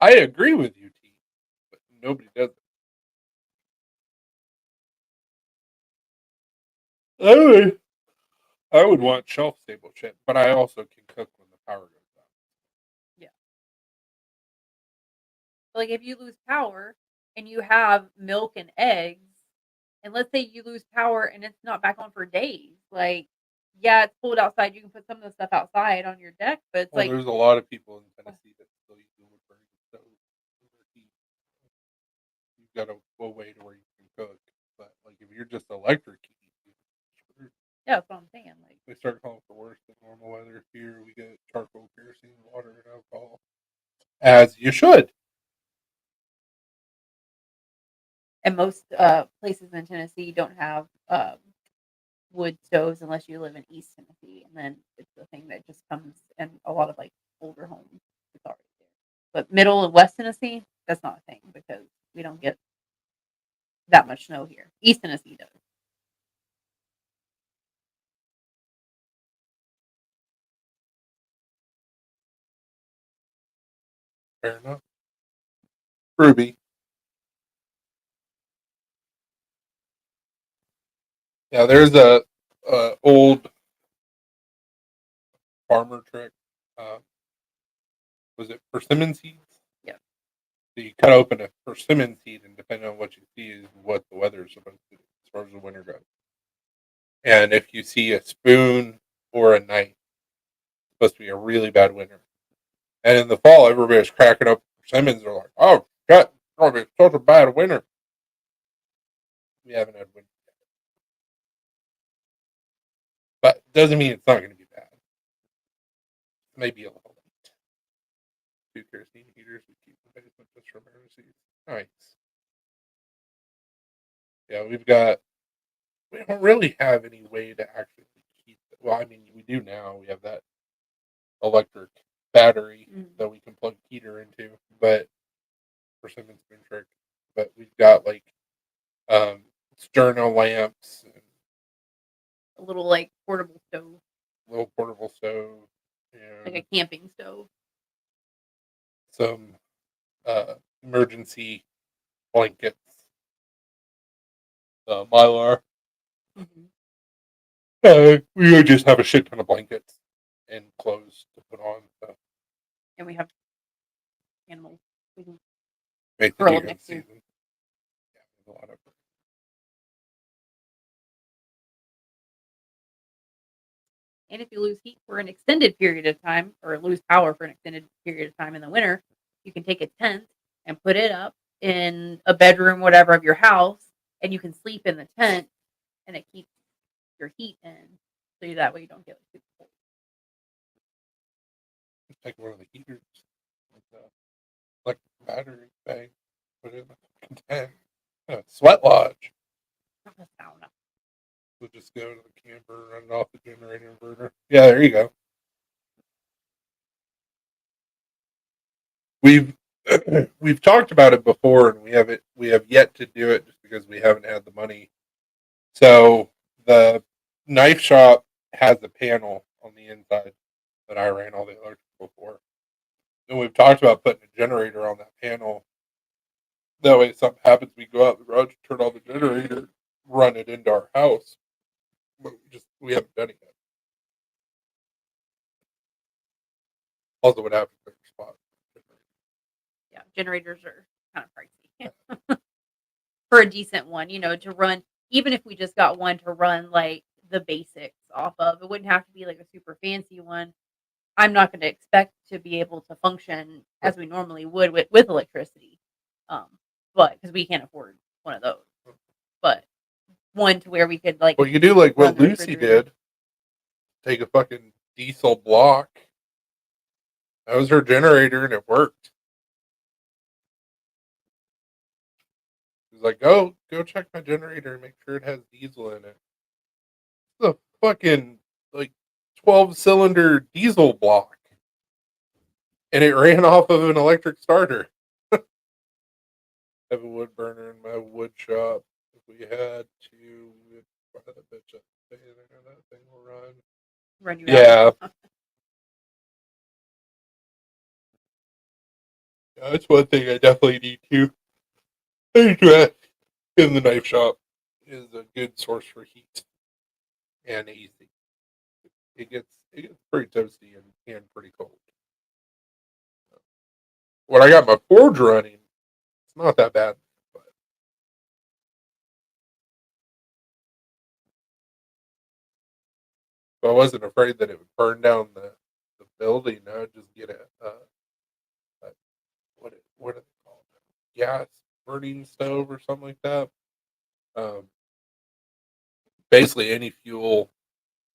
I agree with you, T, but nobody does it. I would want shelf stable shit, but I also can cook when the power goes out. Yeah. Like if you lose power and you have milk and eggs, and let's say you lose power and it's not back on for days, like yeah, it's cold outside. You can put some of the stuff outside on your deck, but it's Well, like there's a lot of people in Tennessee that still use wood burning stoves. You've got a way to where you can cook, but like if you're just electric heat, yeah, that's what I'm saying. Like they start calling for worse than normal weather. Here we get charcoal, kerosene, water, and alcohol, as you should. and most places in Tennessee don't have wood stoves unless you live in East Tennessee, and then it's the thing that just comes in a lot of like older homes. It's already there. But Middle and West Tennessee, that's not a thing because we don't get that much snow here. East Tennessee does. Fair enough. Ruby. Yeah, there's a old farmer trick. Uh, was it persimmon seeds? Yeah. So you cut open a persimmon seed, and depending on what you see, is what the weather is supposed to do as far as the winter goes. And if you see a spoon or a knife, it's supposed to be a really bad winter. And in the fall, everybody's cracking up persimmons. They're like, "Oh, shit, it's going to be such a bad winter." We haven't had winter yet, but doesn't mean it's not going to be bad. Maybe a little late. 2 kerosene heaters we keep in the basement just for emergencies. Nice. Yeah, we don't really have any way to actually heat it. Well, I mean, we do now. We have that electric battery that we can plug heater into, but persimmon's been trick. But we've got like sterno lamps and A little like portable stove, little portable stove like and a camping stove. some emergency blankets. Mylar. We would just have a shit ton of blankets and clothes to put on. So And we have animals. We can make the curl deer them in next to. season. Yeah, there's a lot of. And if you lose heat for an extended period of time or lose power for an extended period of time in the winter, you can take a tent and put it up in a bedroom, whatever, of your house, and you can sleep in the tent and it keeps your heat in. So that way you don't get like super cold. Take one of the heaters. like battery bank, put it in the fucking tank. Yeah, sweat lodge. Not a sauna. We'll just go to the camper, run it off the generator inverter. Yeah, there you go. We've we've talked about it before, and we have yet to do it just because we haven't had the money. So the knife shop has a panel on the inside that I ran all the electrical for, and we've talked about putting a generator on that panel. That way, if something happens, we go out the garage, turn on the generator, run it into our house. But we haven't done it yet. Also, would have to clear spot. Yeah, generators are kind of pricey for a decent one. To run. Even if we just got one to run like the basics off of, it wouldn't have to be like a super fancy one. I'm not going to expect to be able to function as we normally would with electricity, um, but because we can't afford one of those. But one to where we could like Well, you do like run what the Lucy refrigerator. did. Take a fucking diesel block. That was her generator, and it worked. She's like, go check my generator and make sure it has diesel in it. It's a fucking like 12-cylinder diesel block, and it ran off of an electric starter. I have a wood burner in my wood shop. If we had to, we'd fire that bitch up. That thing will run. Run you Yeah. out. Yeah, that's one thing I definitely need to address in the knife shop is a good source for heat and AC. It gets pretty toasty and pretty cold. When I got my forge running, it's not that bad. But I wasn't afraid that it would burn down the building. I would just get a what are they called? Gas burning stove or something like that. Um, basically, any fuel,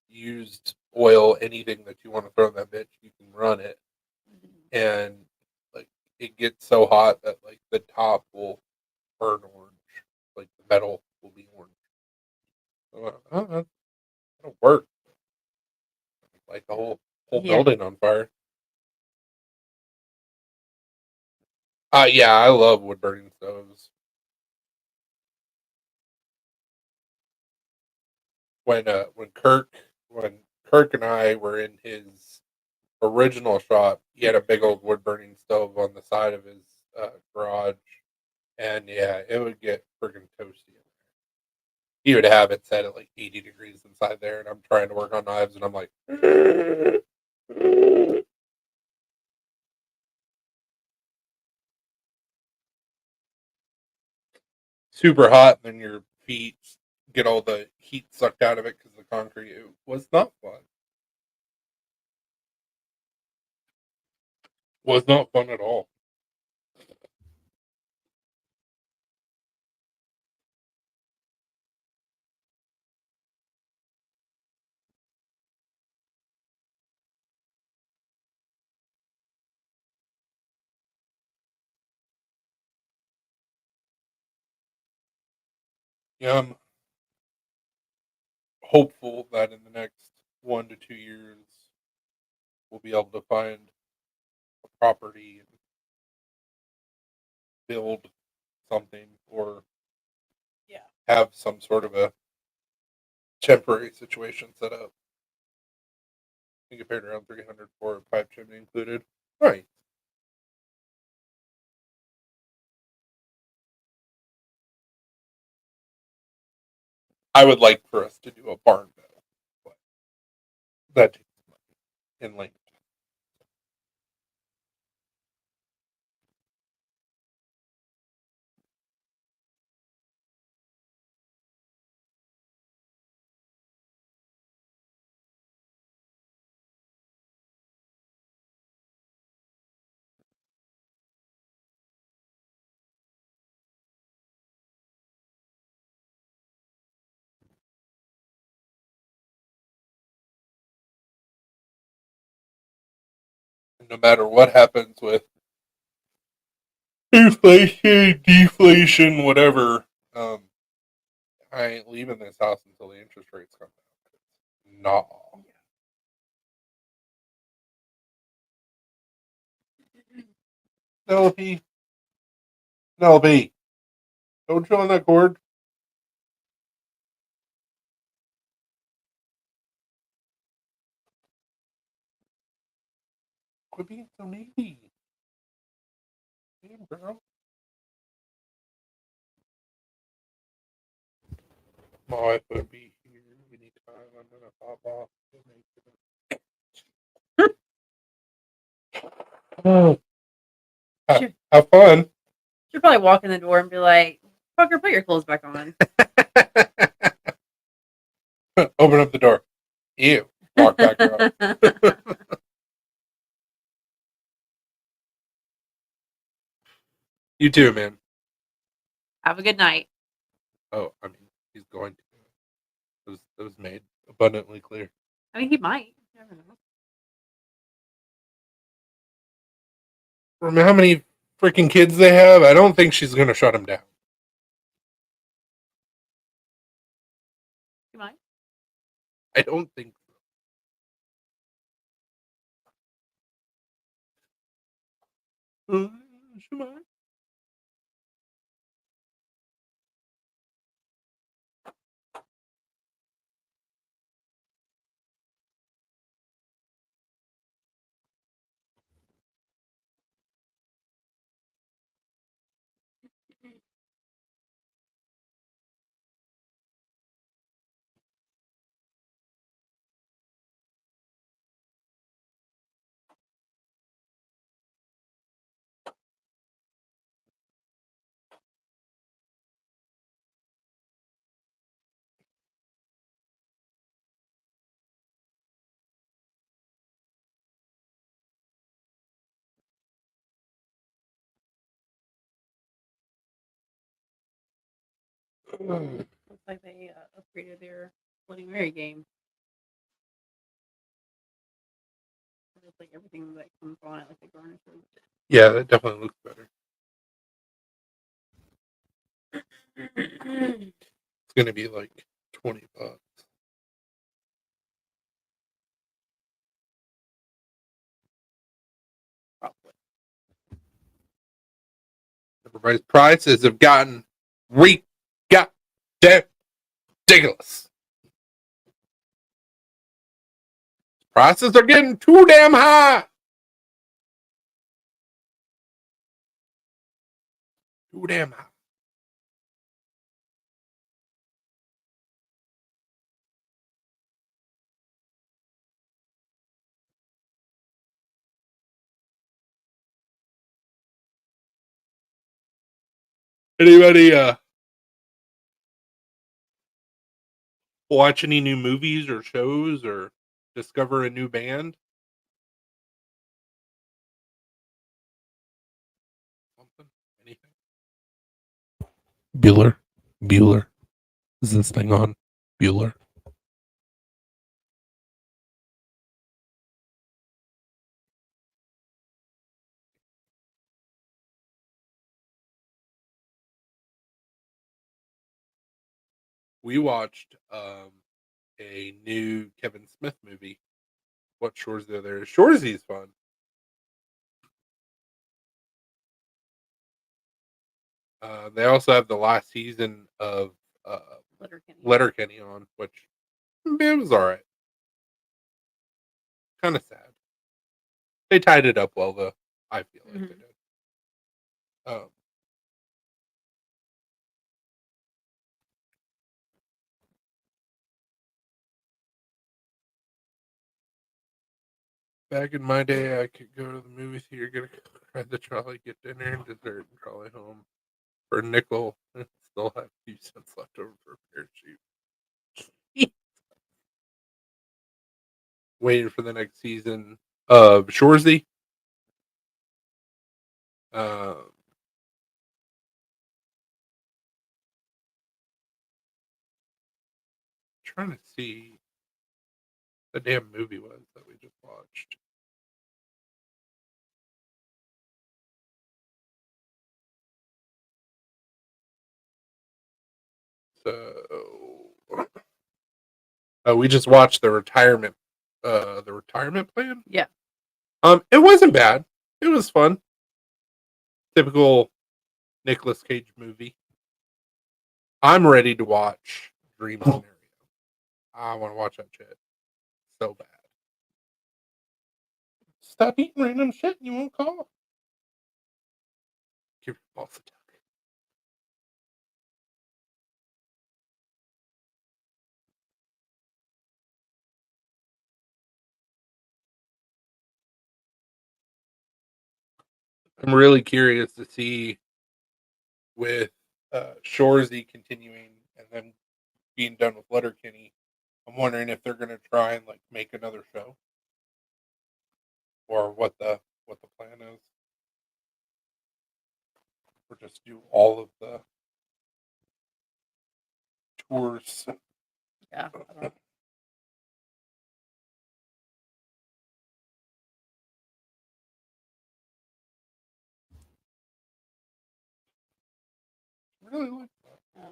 used oil, anything that you want to throw in that bitch, you can run it, and like it gets so hot that like the top will burn orange, like the metal will be orange. So, that'll work. Like the whole Yeah. building on fire. Yeah, I love wood burning stoves. When Kirk and I were in his original shop, he had a big old wood burning stove on the side of his garage, and yeah, it would get freaking toasty. He would have it set at like 80 degrees inside there, and I'm trying to work on knives, and I'm like, super hot, and then your feet get all the heat sucked out of it because the concrete. It was not fun. Was not fun at all. Yeah, I'm hopeful that in the next 1 to 2 years we'll be able to find a property and build something or Yeah. have some sort of a temporary situation set up. I think it paid around 300 for a pipe chimney included. Right. I would like for us to do a barn though, but that takes money and land. No matter what happens with inflation, deflation, whatever. I ain't leaving this house until the interest rates come down. Nah. Penelope. Penelope. Don't you on that cord? Quit being so needy. Damn, girl. My wife would be here. We need time. I'm gonna pop off. Oh, have fun. She'll probably walk in the door and be like, "Fucker, put your clothes back on." Open up the door. Ew. Walk back up. You too, man. Have a good night. Oh, I mean, he's going to. It was made abundantly clear. I mean, he might. You never know. From how many freaking kids they have, I don't think she's going to shut him down. He might. I don't think so. She might. Looks like they upgraded their Bloody Mary game. It's like everything that comes on it, like the garnishes. Yeah, that definitely looks better. It's going to be like $20. Probably. Everybody's prices have gotten ridiculous. Prices are getting too damn high. Too damn high. Anybody watch any new movies or shows or discover a new band? Something? Anything? Bueller. Is this thing on? Bueller. We watched a new Kevin Smith movie. What Shoresy are there? Shoresy's fun. They also have the last season of Letterkenny on, which it was all right. Kind of sad. They tied it up well, though. I feel like they did. Back in my day, I could go to the movie theater, ride the trolley, get dinner and dessert, and trolley home for a nickel, and still have a few cents left over for a parachute. Waiting for the next season of Shoresy. Trying to see the damn movie was that we just watched. So we just watched the retirement plan. Yeah. It wasn't bad. It was fun. Typical Nicolas Cage movie. I'm ready to watch Dream Scenario. I want to watch that shit so bad. Stop eating random shit and you won't call. Give your balls a tug. I'm really curious to see with Shorzy continuing and then being done with Letterkenny. I'm wondering if they're going to try and like make another show, or what the plan is, or just do all of the tours. Yeah. I don't know. Really like that. Yeah.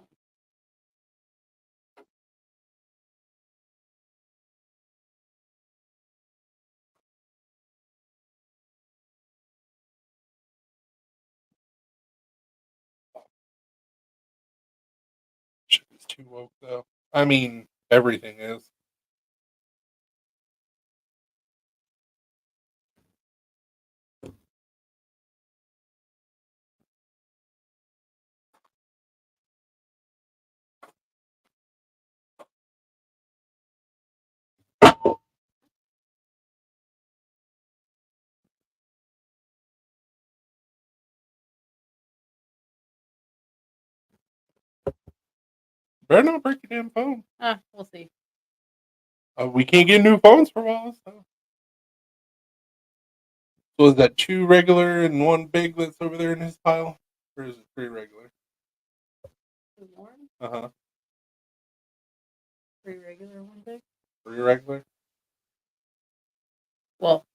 Shit is too woke though. I mean, everything is. Better not break your damn phone. We'll see. We can't get new phones for a while. So is that 2 regular and 1 big that's over there in his pile? Or is it 3 regular? Warm? Uh-huh. 3 regular, 1 big? 3 regular? Well,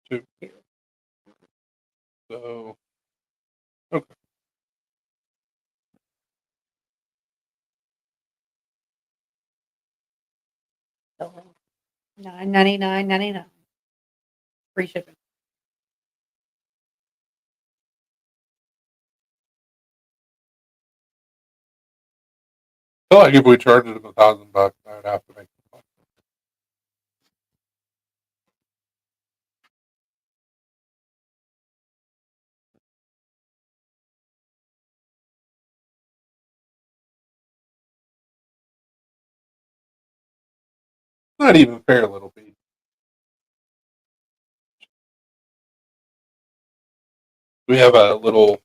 Two. Two. So, okay. so $9.99.99. Free shipping. I feel like if we charged him $1,000, I would have to make the phone. Not even fair, little B. We have a little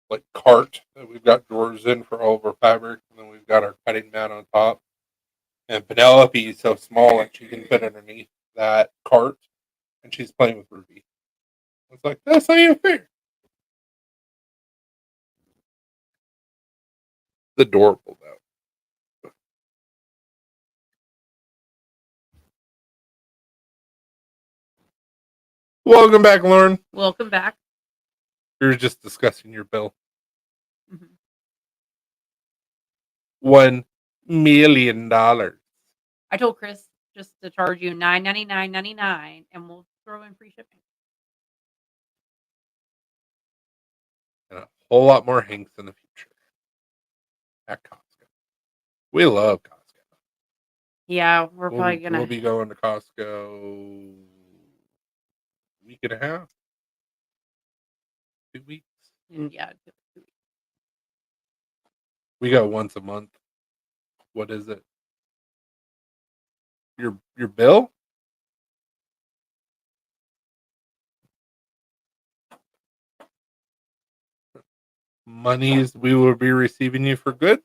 like cart that we've got drawers in for all of our fabric, and then we've got our cutting mat on top. And Penelope is so small that she can fit underneath that cart, and she's playing with Ruby. It's like, that's not even fair. It's adorable though. Welcome back, Lauren. Welcome back. We were just discussing your bill. Mhm. $1 million. I told Chris just to charge you $9.99.99, and we'll throw in free shipping. And a whole lot more Hanks in the future at Costco. We love Costco. Yeah, we're probably gonna. We'll be going to Costco week and a half, 2 weeks. Yeah. We go once a month. What is it? Your bill? Monies we will be receiving you for goods?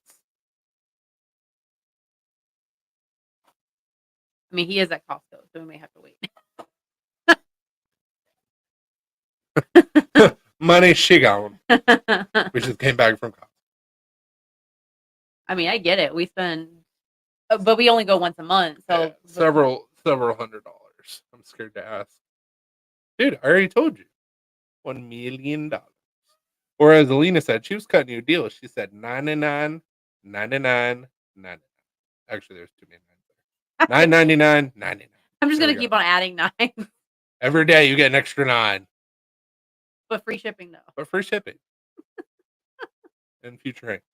I mean, he is at Costco, so we may have to wait. Money she gone. We just came back from Costco. I mean, I get it. We spend, but we only go once a month, so Yeah, several $100s. I'm scared to ask. Dude, I already told you. $1 million. Or as Alina said, she was cutting you a deal. She said 99, 99, 99. Actually, there's too many nines there. 9.99, 99. I'm just There gonna we keep go. on adding 9, Every day you get an extra 9, but free shipping though. but free shipping. And future hanks.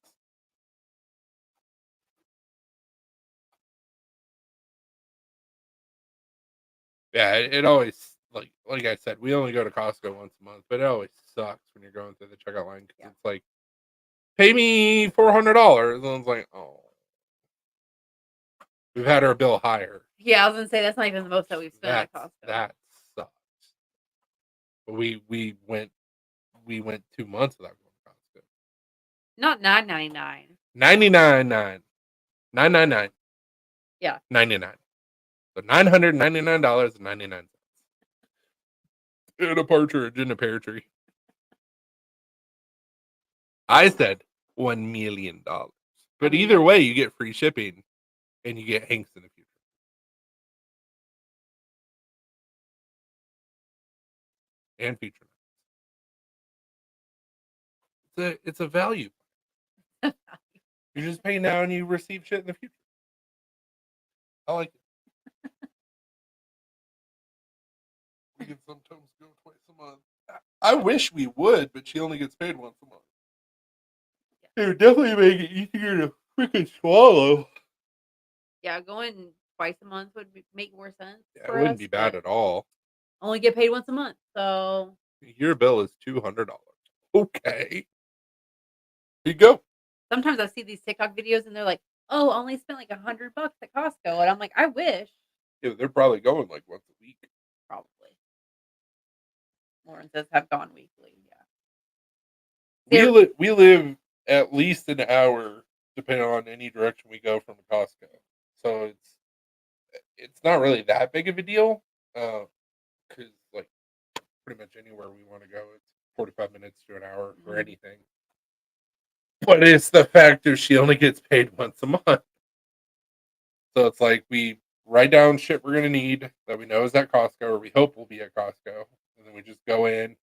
Yeah, it always like I said, we only go to Costco once a month, but it always sucks when you're going through the checkout line because it's like, pay me $400, and it's like, oh, we've had our bill higher. Yeah, I was gonna say that's not even the most that we've spent at Costco. That sucks. But we went 2 months without going to Costco. Not $9.99. 999. Yeah. 99. So $999.99. And a partridge in a pear tree. I said $1 million. But either way, you get free shipping and you get hanks in the future. And future. It's a value. You just pay now and you receive shit in the future. I like it. We can sometimes go twice a month. I wish we would, but she only gets paid once a month. It would definitely make it easier to freaking swallow. Yeah, going twice a month would make more sense. Yeah, it wouldn't be bad at all. Only get paid once a month, so your bill is $200. Okay, here you go. Sometimes I see these TikTok videos and they're like, "Oh, I only spent like $100 at Costco," and I'm like, "I wish." Yeah, they're probably going like once a week. Probably. Lauren says have gone weekly. Yeah. We live at least an hour, depending on any direction we go from Costco. So it's not really that big of a deal, because like pretty much anywhere we want to go, it's 45 minutes to an hour for anything. But it's the fact that she only gets paid once a month. So it's like we write down shit we're gonna need that we know is at Costco or we hope will be at Costco, and then we just go in,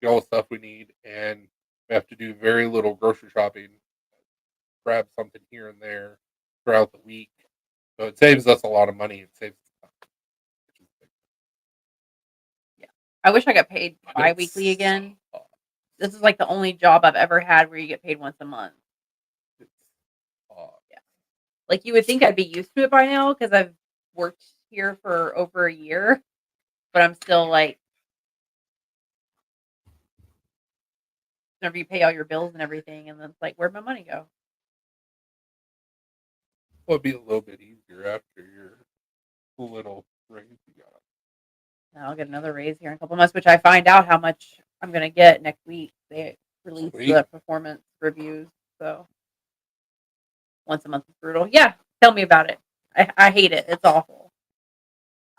get all the stuff we need, and we have to do very little grocery shopping. Grab something here and there throughout the week, so it saves us a lot of money. It saves. Yeah, I wish I got paid bi-weekly again. This is like the only job I've ever had where you get paid once a month. Yeah, like you would think I'd be used to it by now because I've worked here for over a year, but I'm still like, whenever you pay all your bills and everything, and then it's like, where'd my money go? Well, it'd be a little bit easier after your little raise you got. Now I'll get another raise here in a couple months, which I find out how much I'm going to get next week. They release the performance reviews, so once a month is brutal. Yeah, tell me about it. I hate it. It's awful.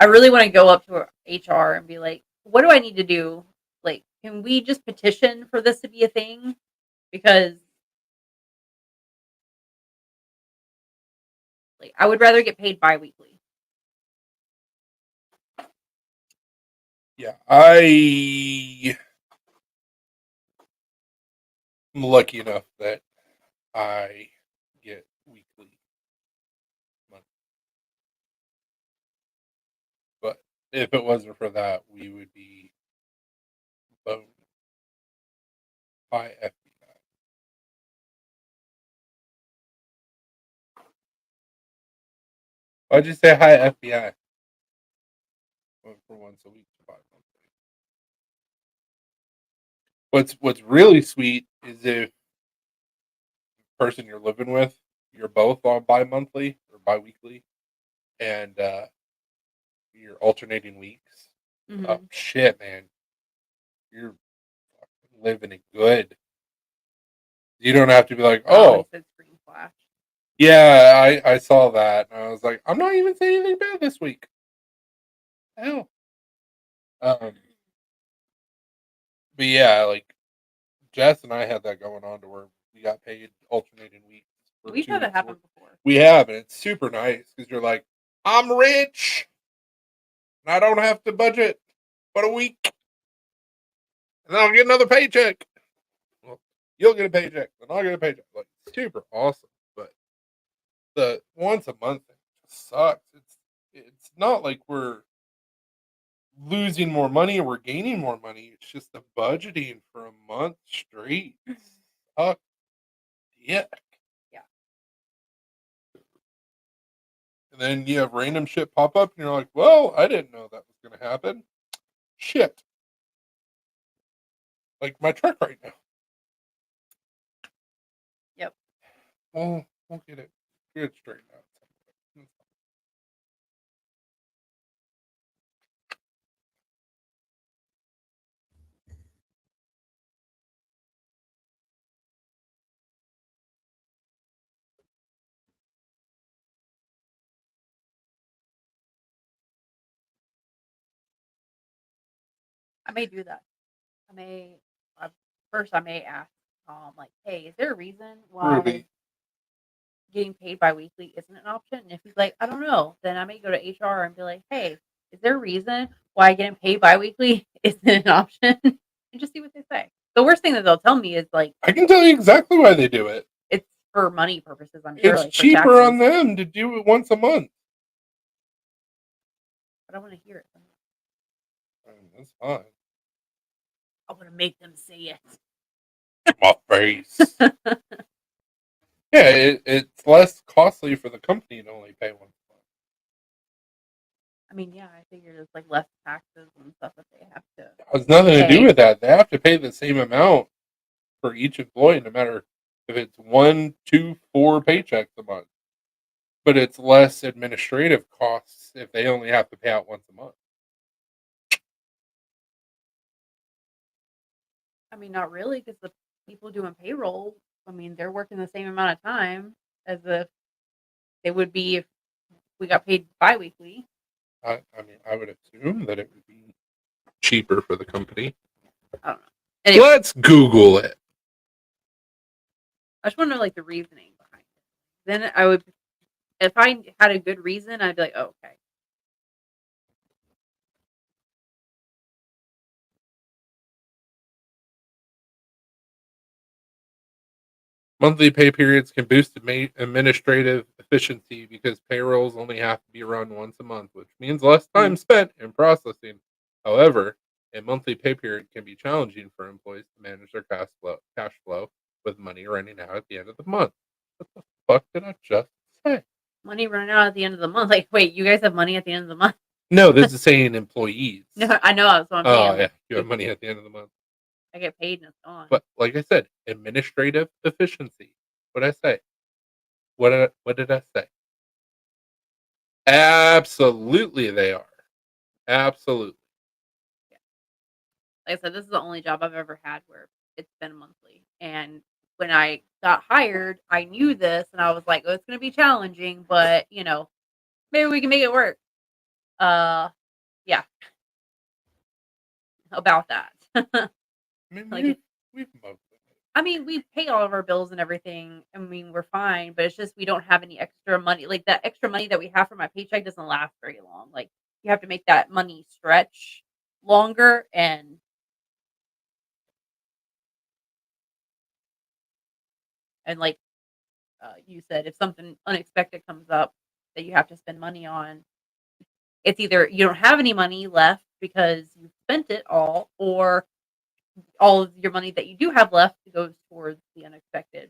I really want to go up to HR and be like, what do I need to do? Like, can we just petition for this to be a thing? Because like, I would rather get paid bi-weekly. Yeah, I'm lucky enough that I get weekly money. But if it wasn't for that, we would be boned by FBI. Why'd you say hi, FBI? Went for once a week to bi-monthly. What's really sweet is if the person you're living with, you're both on bi-monthly or bi-weekly, and you're alternating weeks. Mm-hmm. Oh shit, man, you're living it good. You don't have to be like, oh, screen flash. Yeah, I saw that, and I was like, I'm not even saying anything bad this week. Hell. But yeah, like Jess and I had that going on to where we got paid alternating weeks. We've had it happen before. We have, and it's super nice because you're like, I'm rich, and I don't have to budget but a week. and then I'll get another paycheck. Well, you'll get a paycheck, then I'll get a paycheck. Like, super awesome. But the once a month thing just sucks. It's not like we're losing more money or we're gaining more money. It's just the budgeting for a month straight sucks. Yeah. Yeah. And then you have random shit pop up, and you're like, well, I didn't know that was going to happen. Shit. Like my truck right now. Yep. We'll get it straightened out. I may do that. First I may ask like, hey, is there a reason why Ruby. getting paid biweekly isn't an option? And if he's like, I don't know, then I may go to HR and be like, hey, is there a reason why getting paid biweekly isn't an option? And just see what they say. The worst thing that they'll tell me is like, I can tell you exactly why they do it. it's for money purposes, I'm sure. It's like, cheaper on them to do it once a month. But I want to hear it. That's fine. I want to make them say it. My face. Yeah, it's less costly for the company to only pay once a month. I mean, yeah, I figured it's like less taxes and stuff that they have to. It has nothing to do with that. They have to pay the same amount for each employee, no matter if it's 1, 2, 4 paychecks a month. But it's less administrative costs if they only have to pay out once a month. I mean, not really, because the people doing payroll, I mean, they're working the same amount of time as if they would be if we got paid biweekly. I mean, I would assume that it would be cheaper for the company. I don't know. Anyway, let's Google it. I just want to know like the reasoning behind it. Then I would, if I had a good reason, I'd be like, oh, okay. Monthly pay periods can boost administrative efficiency because payrolls only have to be run once a month, which means less time spent in processing. However, a monthly pay period can be challenging for employees to manage their cash flow with money running out at the end of the month. What the fuck did I just say? Money running out at the end of the month. Like, wait, you guys have money at the end of the month? No, this is saying employees. No, I know. That's what I'm saying. Oh, yeah. You have money at the end of the month. I get paid and it's gone. But like I said, administrative efficiency. What did I say? What did I say? Absolutely, they are. Absolutely. Yeah. Like I said, this is the only job I've ever had where it's been monthly. And when I got hired, I knew this, and I was like, "Oh, it's going to be challenging, but you know, maybe we can make it work." Yeah. About that. I mean, Like, we've mostly. I mean, we pay all of our bills and everything. I mean, we're fine, but it's just we don't have any extra money. Like that extra money that we have from my paycheck doesn't last very long. Like you have to make that money stretch longer, and like you said, if something unexpected comes up that you have to spend money on, it's either you don't have any money left because you spent it all, or all of your money that you do have left goes towards the unexpected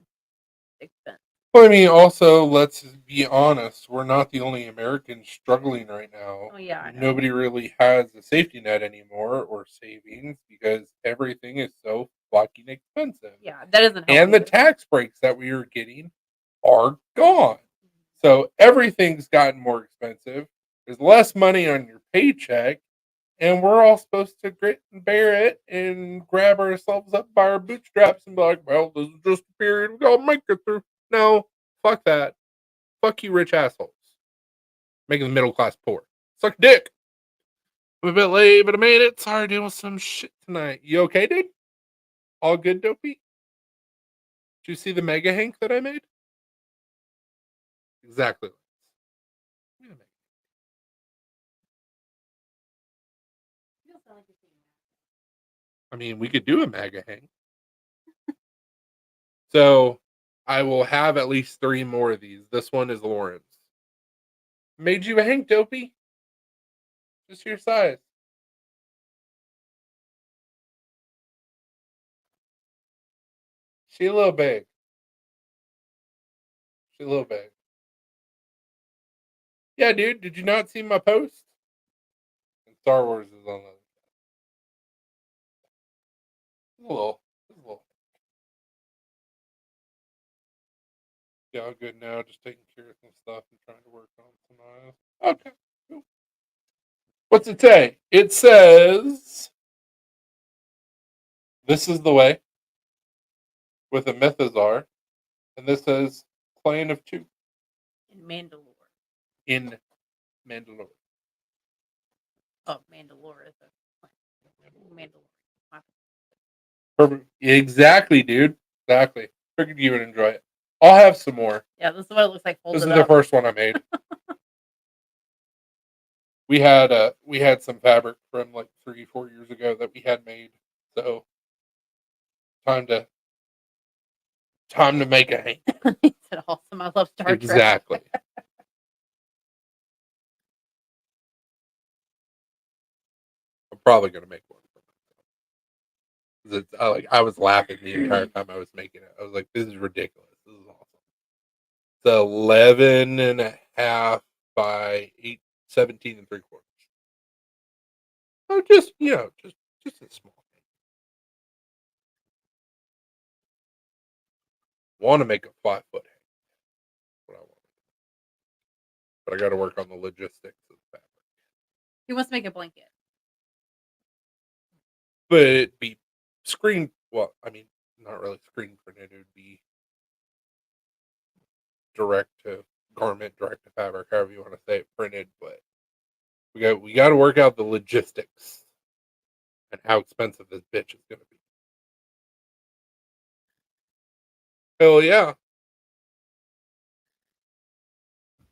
expense. Well, I mean, also, let's be honest. We're not the only Americans struggling right now. Oh yeah, I know. Nobody really has a safety net anymore or savings because everything is so fucking expensive. Yeah, that doesn't help. And the tax breaks that we were getting are gone. So everything's gotten more expensive. There's less money on your paycheck. And we're all supposed to grit and bear it and grab ourselves up by our bootstraps and be like, well, this is just a period. We gotta make it through. No, fuck that. Fuck you, rich assholes. Making the middle class poor. Suck dick. I'm a bit late, but I made it. Sorry, dealing with some shit tonight. You okay, dude? All good, Dopey? Did you see the mega hank that I made? Exactly. I mean, we could do a MAGA hang. So I will have at least 3 more of these. This one is Lauren's. Made you a hank, Dopey. Just your size. She a little big. She a little big. Yeah, dude. Did you not see my post? And Star Wars is on the a little. Yeah, all good now. Just taking care of some stuff and trying to work on some eyes. Okay, cool. What's it say? It says, "This is the way," with a Mythazar, and this says, "Clan of Two" In Mandalore. in Mandalore. Oh, Mandalore is a Mandalore. Perfect. Exactly, dude. Exactly. Figured you would enjoy it. I'll have some more. Yeah, this is what it looks like This folded is up. the first one I made. we had some fabric from like 3-4 years ago that we had made. So time to make a hank. He said, awesome. I love Star Trek. Exactly. I'm probably gonna make one. I was laughing the entire time I was making it. I was like, "This is ridiculous. This is awesome." It's 11 and a half by 17 and 3/4. So just just a small thing. Want to make a 5-foot hang. What I want, but I got to work on the logistics of the fabric. He wants to make a blanket. But it'd be screen. Well, I mean, not really screen printed. It would be direct to garment, direct to fabric, however you want to say it, printed. But we got to work out the logistics and how expensive this bitch is going to be. Hell yeah!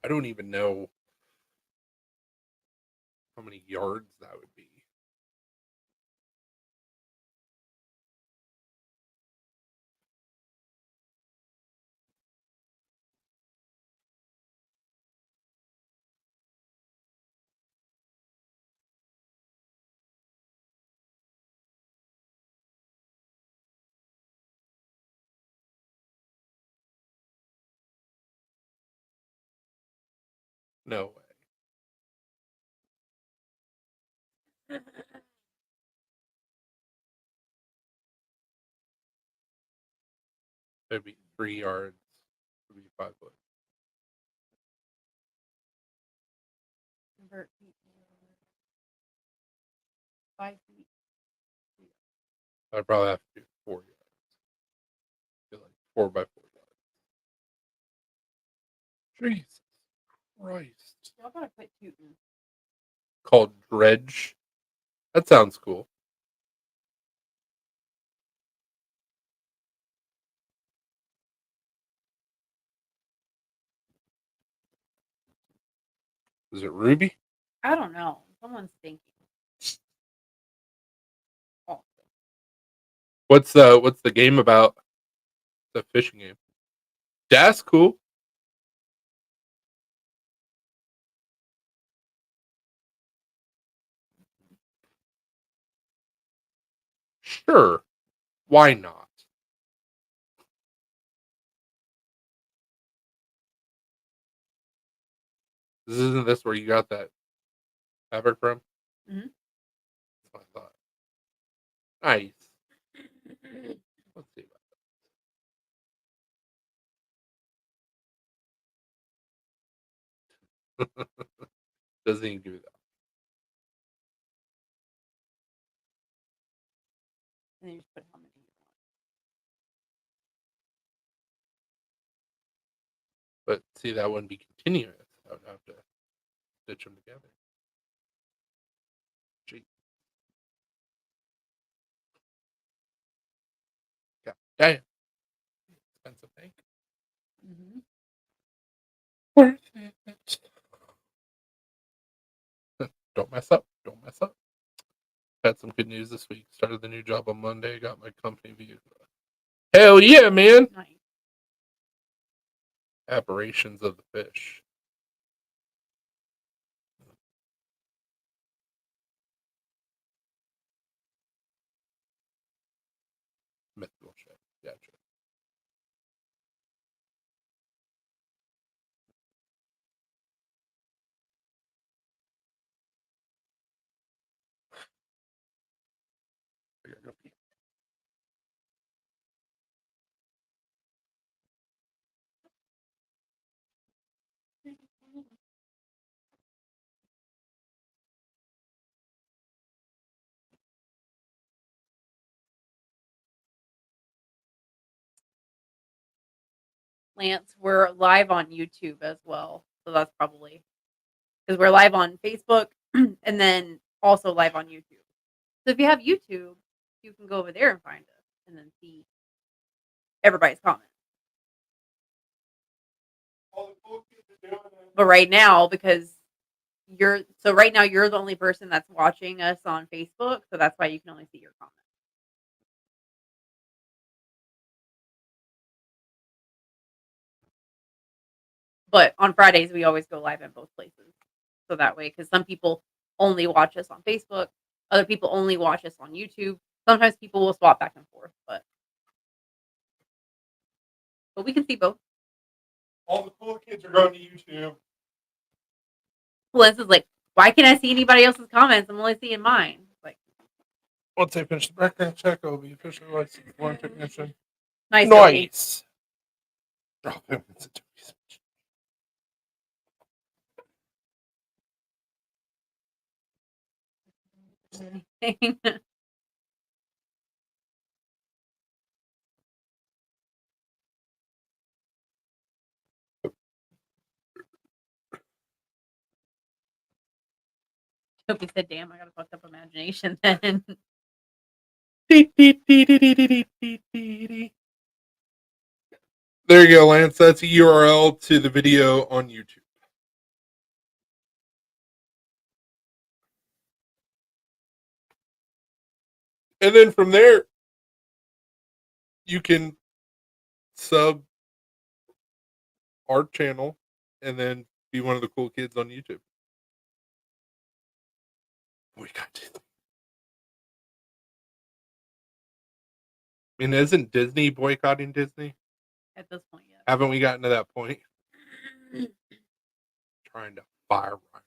I don't even know how many yards that would be. No way. It'd be 3 yards. It'd be 5 foot. Convert feet. 5 feet. I'd probably have to do 4 yards. Be like 4 by 4 yards. Jesus Christ. Y'all gotta quit tooting. Called dredge. That sounds cool. Is it Ruby? I don't know. Someone's thinking. Oh. What's the game about? It's a fishing game. That's cool. Sure. Why not? Isn't this where you got that fabric from? Mhm. That's what I thought. Nice. Let's see. Doesn't even do that. And then you just put how many you want. But see, that wouldn't be continuous. I would have to stitch them together. Gee. God damn. Expensive thing. Mm-hmm. Worth it. Don't mess up. Don't mess up. Had some good news this week. Started the new job on Monday. Got my company vehicle. Hell yeah, man! Nice. Aberrations of the fish. Mythical shit. Gotcha. I gotta go pee. Lance, we're live on YouTube as well. So that's probably because we're live on Facebook and then also live on YouTube. So if you have YouTube, you can go over there and find us and then see everybody's comments. But right now, because you're the only person that's watching us on Facebook, so that's why you can only see your comments. But on Fridays, we always go live in both places. So that way, because some people only watch us on Facebook, other people only watch us on YouTube. Sometimes people will swap back and forth, but we can see both. All the cool kids are going to YouTube. Lance is like, why can't I see anybody else's comments? I'm only seeing mine. Like, Once I finish the background check, I will be officially licensed foreign technician. nice. Toby. Nice. Drop him into Toby's. Toby said, damn, I got a fucked up imagination then. There you go, Lance. That's a URL to the video on YouTube. And then from there, you can sub our channel and then be one of the cool kids on YouTube. Boycott Disney. I mean, isn't Disney boycotting Disney? At this point, yeah. Haven't we gotten to that point? Trying to fire Ryan. What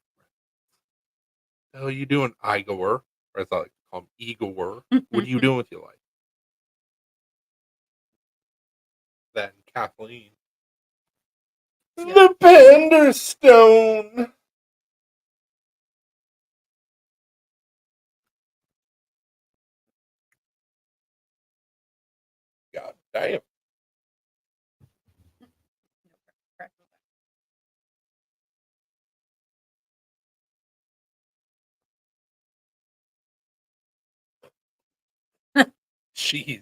the hell are you doing, Igor? Or I thought I could call him Igor. What are you doing with your life? That and Kathleen. Yeah. The Penderstone. God damn. Jeez.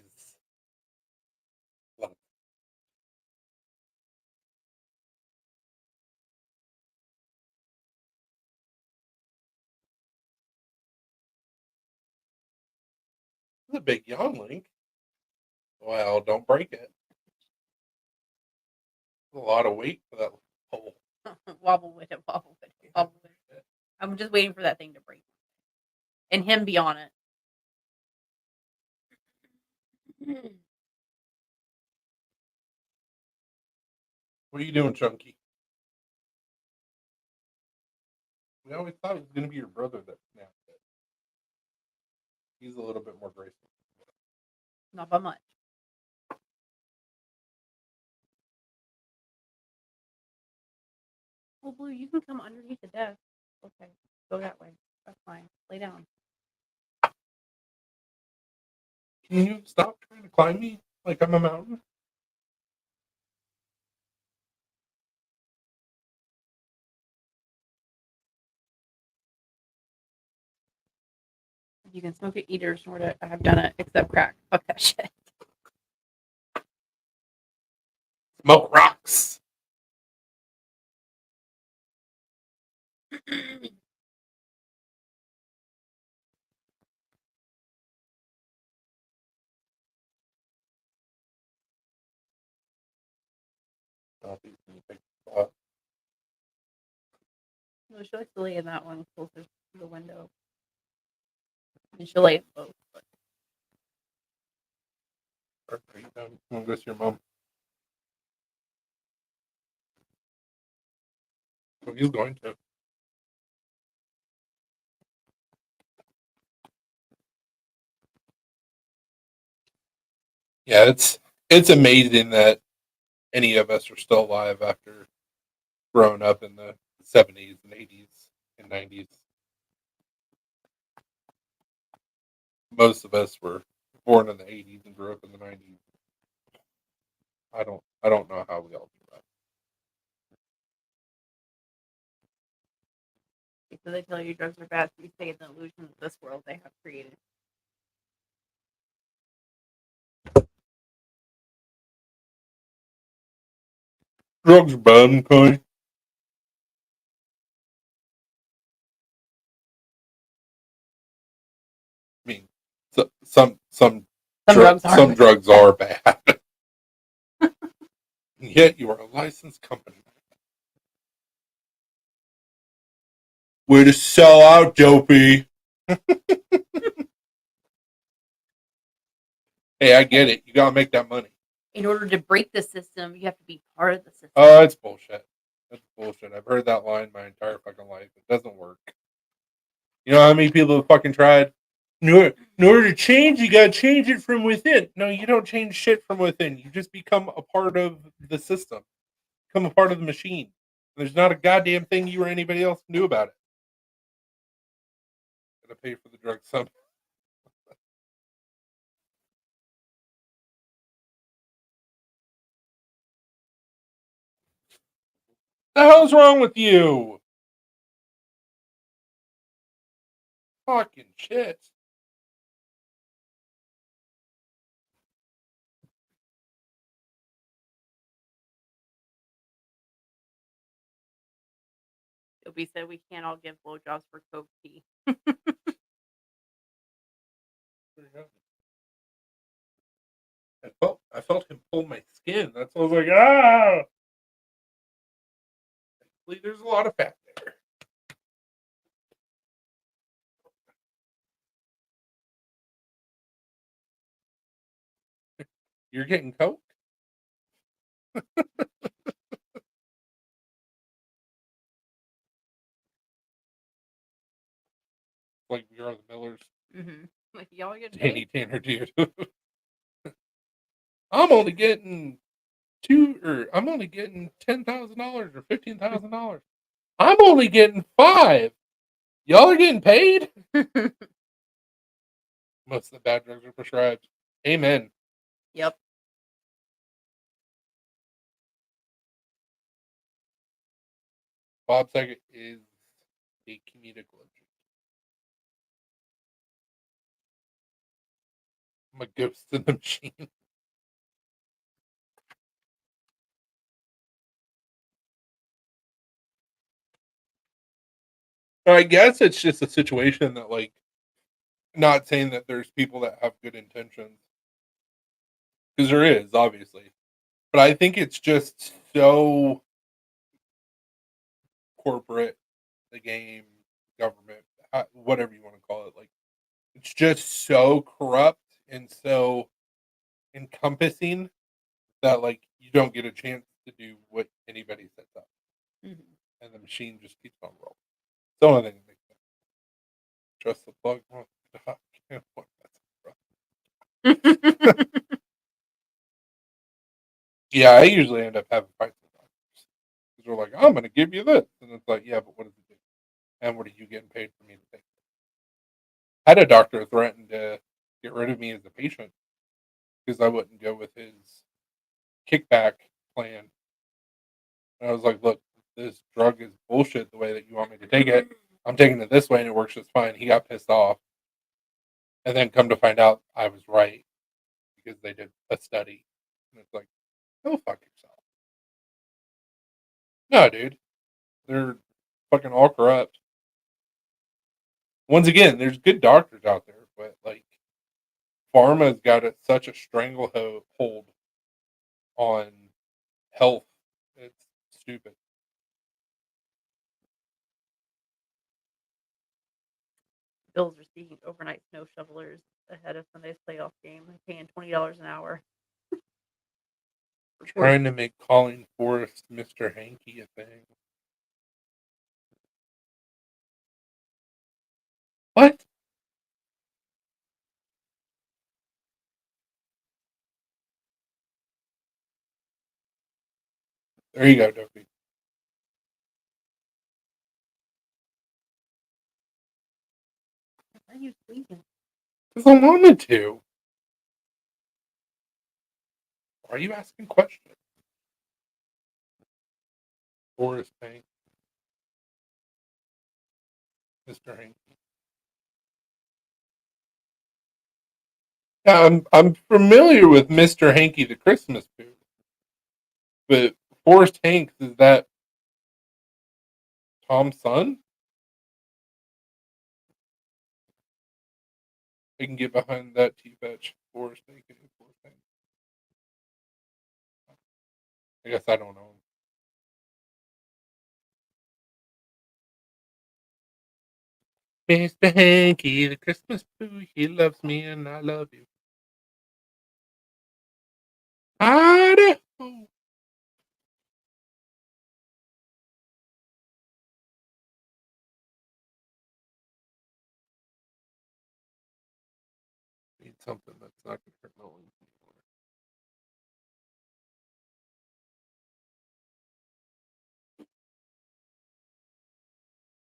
It's a big yawn, Link. Well, don't break it. A lot of weight for that hole. Wobble with it, wobble with it, wobble with it. I'm just waiting for that thing to break and him be on it. What are you doing, Chunky? We always thought it was going to be your brother that snapped it. He's a little bit more graceful. Not by much. Well, Blue, you can come underneath the desk. Okay, go that way. That's fine. Lay down. Can you stop trying to climb me like I'm a mountain? You can smoke it, eat it, or snort it. I have done it, except crack. Fuck that shit. Smoke rocks. coffee. Can you take a spot? Well, she likes to lay in that one closer to the window. And she'll lay in both. But Or are you done? I'm gonna go see your mom. Oh, he's going to. Yeah, it's amazing that any of us are still alive after growing up in the 70s and 80s and 90s. Most of us were born in the 80s and grew up in the 90s. I don't know how we all do that. so they tell you drugs are bad, so you stay in the illusion of this world they have created. Drugs are bad, okay? I mean, some Some drugs are bad. drugs are bad. Yet you are a licensed company. Way to sell out, dopey. Hey, I get it. You gotta make that money. In order to break the system, you have to be part of the system. Oh, it's bullshit. That's bullshit. I've heard that line my entire fucking life. It doesn't work. You know how many people have fucking tried? In order to change, you gotta change it from within. No, you don't change shit from within. You just become a part of the system. Become a part of the machine. There's not a goddamn thing you or anybody else can do about it. Gotta pay for the drug some. The hell's wrong with you? Fucking shit. We said we can't all give blowjobs for Coke tea. I felt him pull my skin. That's why I was like, ah. Thankfully, there's a lot of fat there. You're getting Coke? Like we are the Millers. Mm-hmm. Like y'all get Danny paid. Tanner, dude. I'm only getting I'm only getting $10,000 or $15,000. I'm only getting 5. Y'all are getting paid? Most of the bad drugs are prescribed. Amen. Yep. Bob Saget is a comedic legend. I'm a ghost in the machine. I guess it's just a situation that, like, not saying that there's people that have good intentions, because there is, obviously. But I think it's just so corporate, the game, government, whatever you want to call it. Like, it's just so corrupt and so encompassing that, like, you don't get a chance to do what anybody sets up. Mm-hmm. And the machine just keeps on rolling. It's the only thing that makes sense. Trust the plug. Oh, I can't fuck that. Yeah, I usually end up having fights with doctors. Because they're like, I'm going to give you this. And it's like, yeah, but what does it do? And what are you getting paid for me to take? I had a doctor threaten to get rid of me as a patient because I wouldn't go with his kickback plan. And I was like, look, this drug is bullshit the way that you want me to take it. I'm taking it this way and it works just fine. He got pissed off. And then come to find out I was right because they did a study. And it's like, go fuck yourself. No, dude. They're fucking all corrupt. Once again, there's good doctors out there, but like pharma's got such a stranglehold on health stupid. Bills received overnight snow shovelers ahead of Sunday's playoff game. They're paying $20 an hour. Trying to make calling Forrest Mr. Hanky a thing. What? There you go, Dopey. Why are you squeezing? Because I wanted to. Why are you asking questions? Forrest Hank. Mr. Hanky. Yeah, I'm familiar with Mr. Hanky the Christmas Pooh. But Forrest Hanks, is that Tom's son? I can get behind that T-Fetch. Forrest Hank and Forrest Hank. I guess I don't know him. Mr. Hanky, the Christmas Pooh, he loves me and I love you. Idaho. Need something that's not going to hurt my lungs anymore.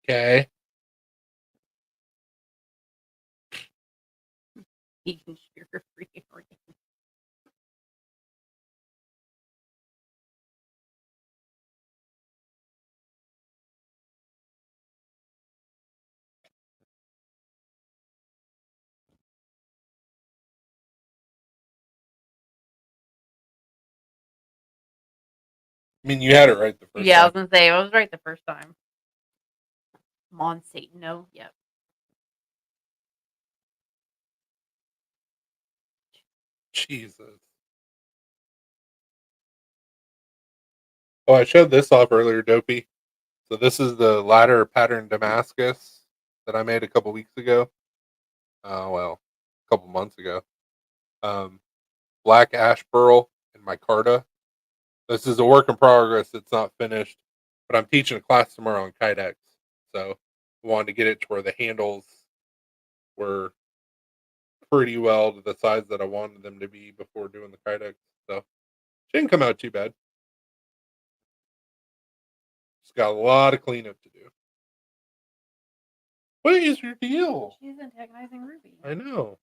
Okay. Eating sugar-free organic. I mean, you had it right the first Yeah, I time. was gonna say I was right the first time. Monsanto, yep. Jesus. Oh, I showed this off earlier, Dopey. So this is the ladder pattern Damascus that I made a couple weeks ago. Well, a couple months ago. Black ash pearl and micarta. This is a work in progress. It's not finished, but I'm teaching a class tomorrow on Kydex. So I wanted to get it to where the handles were pretty well to the size that I wanted them to be before doing the Kydex. So it didn't come out too bad. Just got a lot of cleanup to do. What is your deal? She's antagonizing Ruby. I know.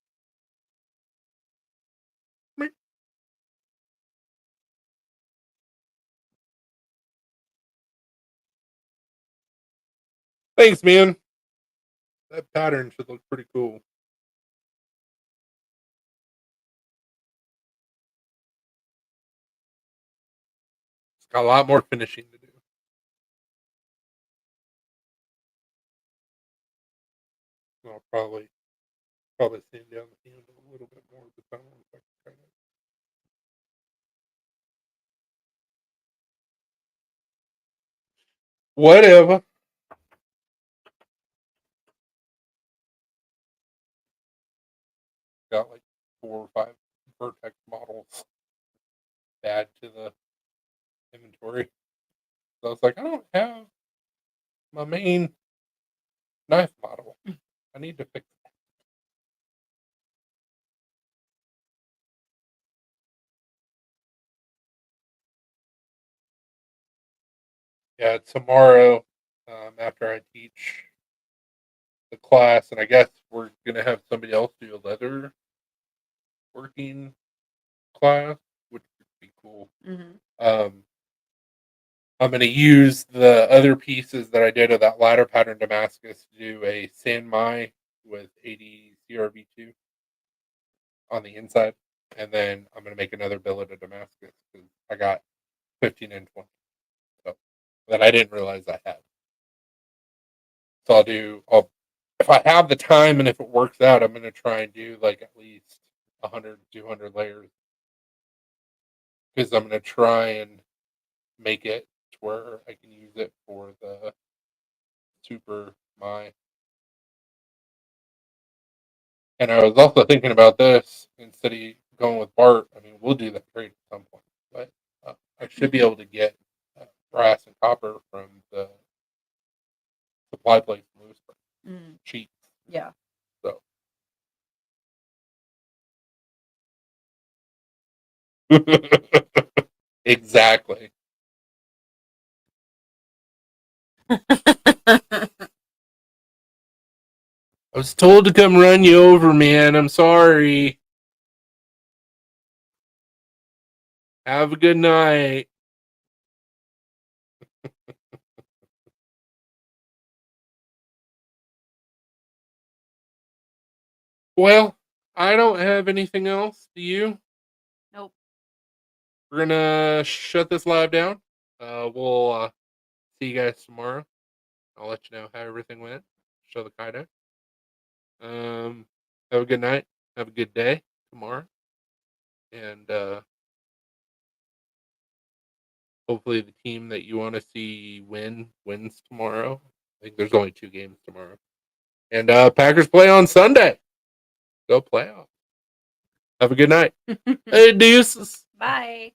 Thanks, man. That pattern should look pretty cool. It's got a lot more finishing to do. I'll probably sand down the handle a little bit more, but I don't know if I can try that. Whatever. Got like 4 or 5 Vertex models to add to the inventory. So I was like, I don't have my main knife model. I need to fix that. Yeah, tomorrow, after I teach the class, and I guess we're gonna have somebody else do a leather working class, which would be cool. Mm-hmm. I'm going to use the other pieces that I did of that ladder pattern Damascus to do a San Mai with 80 CRV2 on the inside. And then I'm going to make another billet of Damascus because I got 15 and 20. So that I didn't realize I had. So if I have the time and if it works out, I'm going to try and do like at least 100, 200 layers. Because I'm going to try and make it where I can use it for the Super My. And I was also thinking about this instead of going with Bart. I mean, we'll do that trade at some point, but I should be able to get brass and copper from the supply place in Lewisburg. Cheap. Yeah. So. Exactly. I was told to come run you over, man. I'm sorry. Have a good night. Well, I don't have anything else. Do you? Nope. We're gonna shut this live down. We'll see you guys tomorrow. I'll let you know how everything went. Show the Kaido. Have a good night. Have a good day tomorrow. And hopefully the team that you want to see wins tomorrow. I think there's only 2 games tomorrow. And Packers play on Sunday. Go playoffs. Have a good night. Hey, deuces. Bye.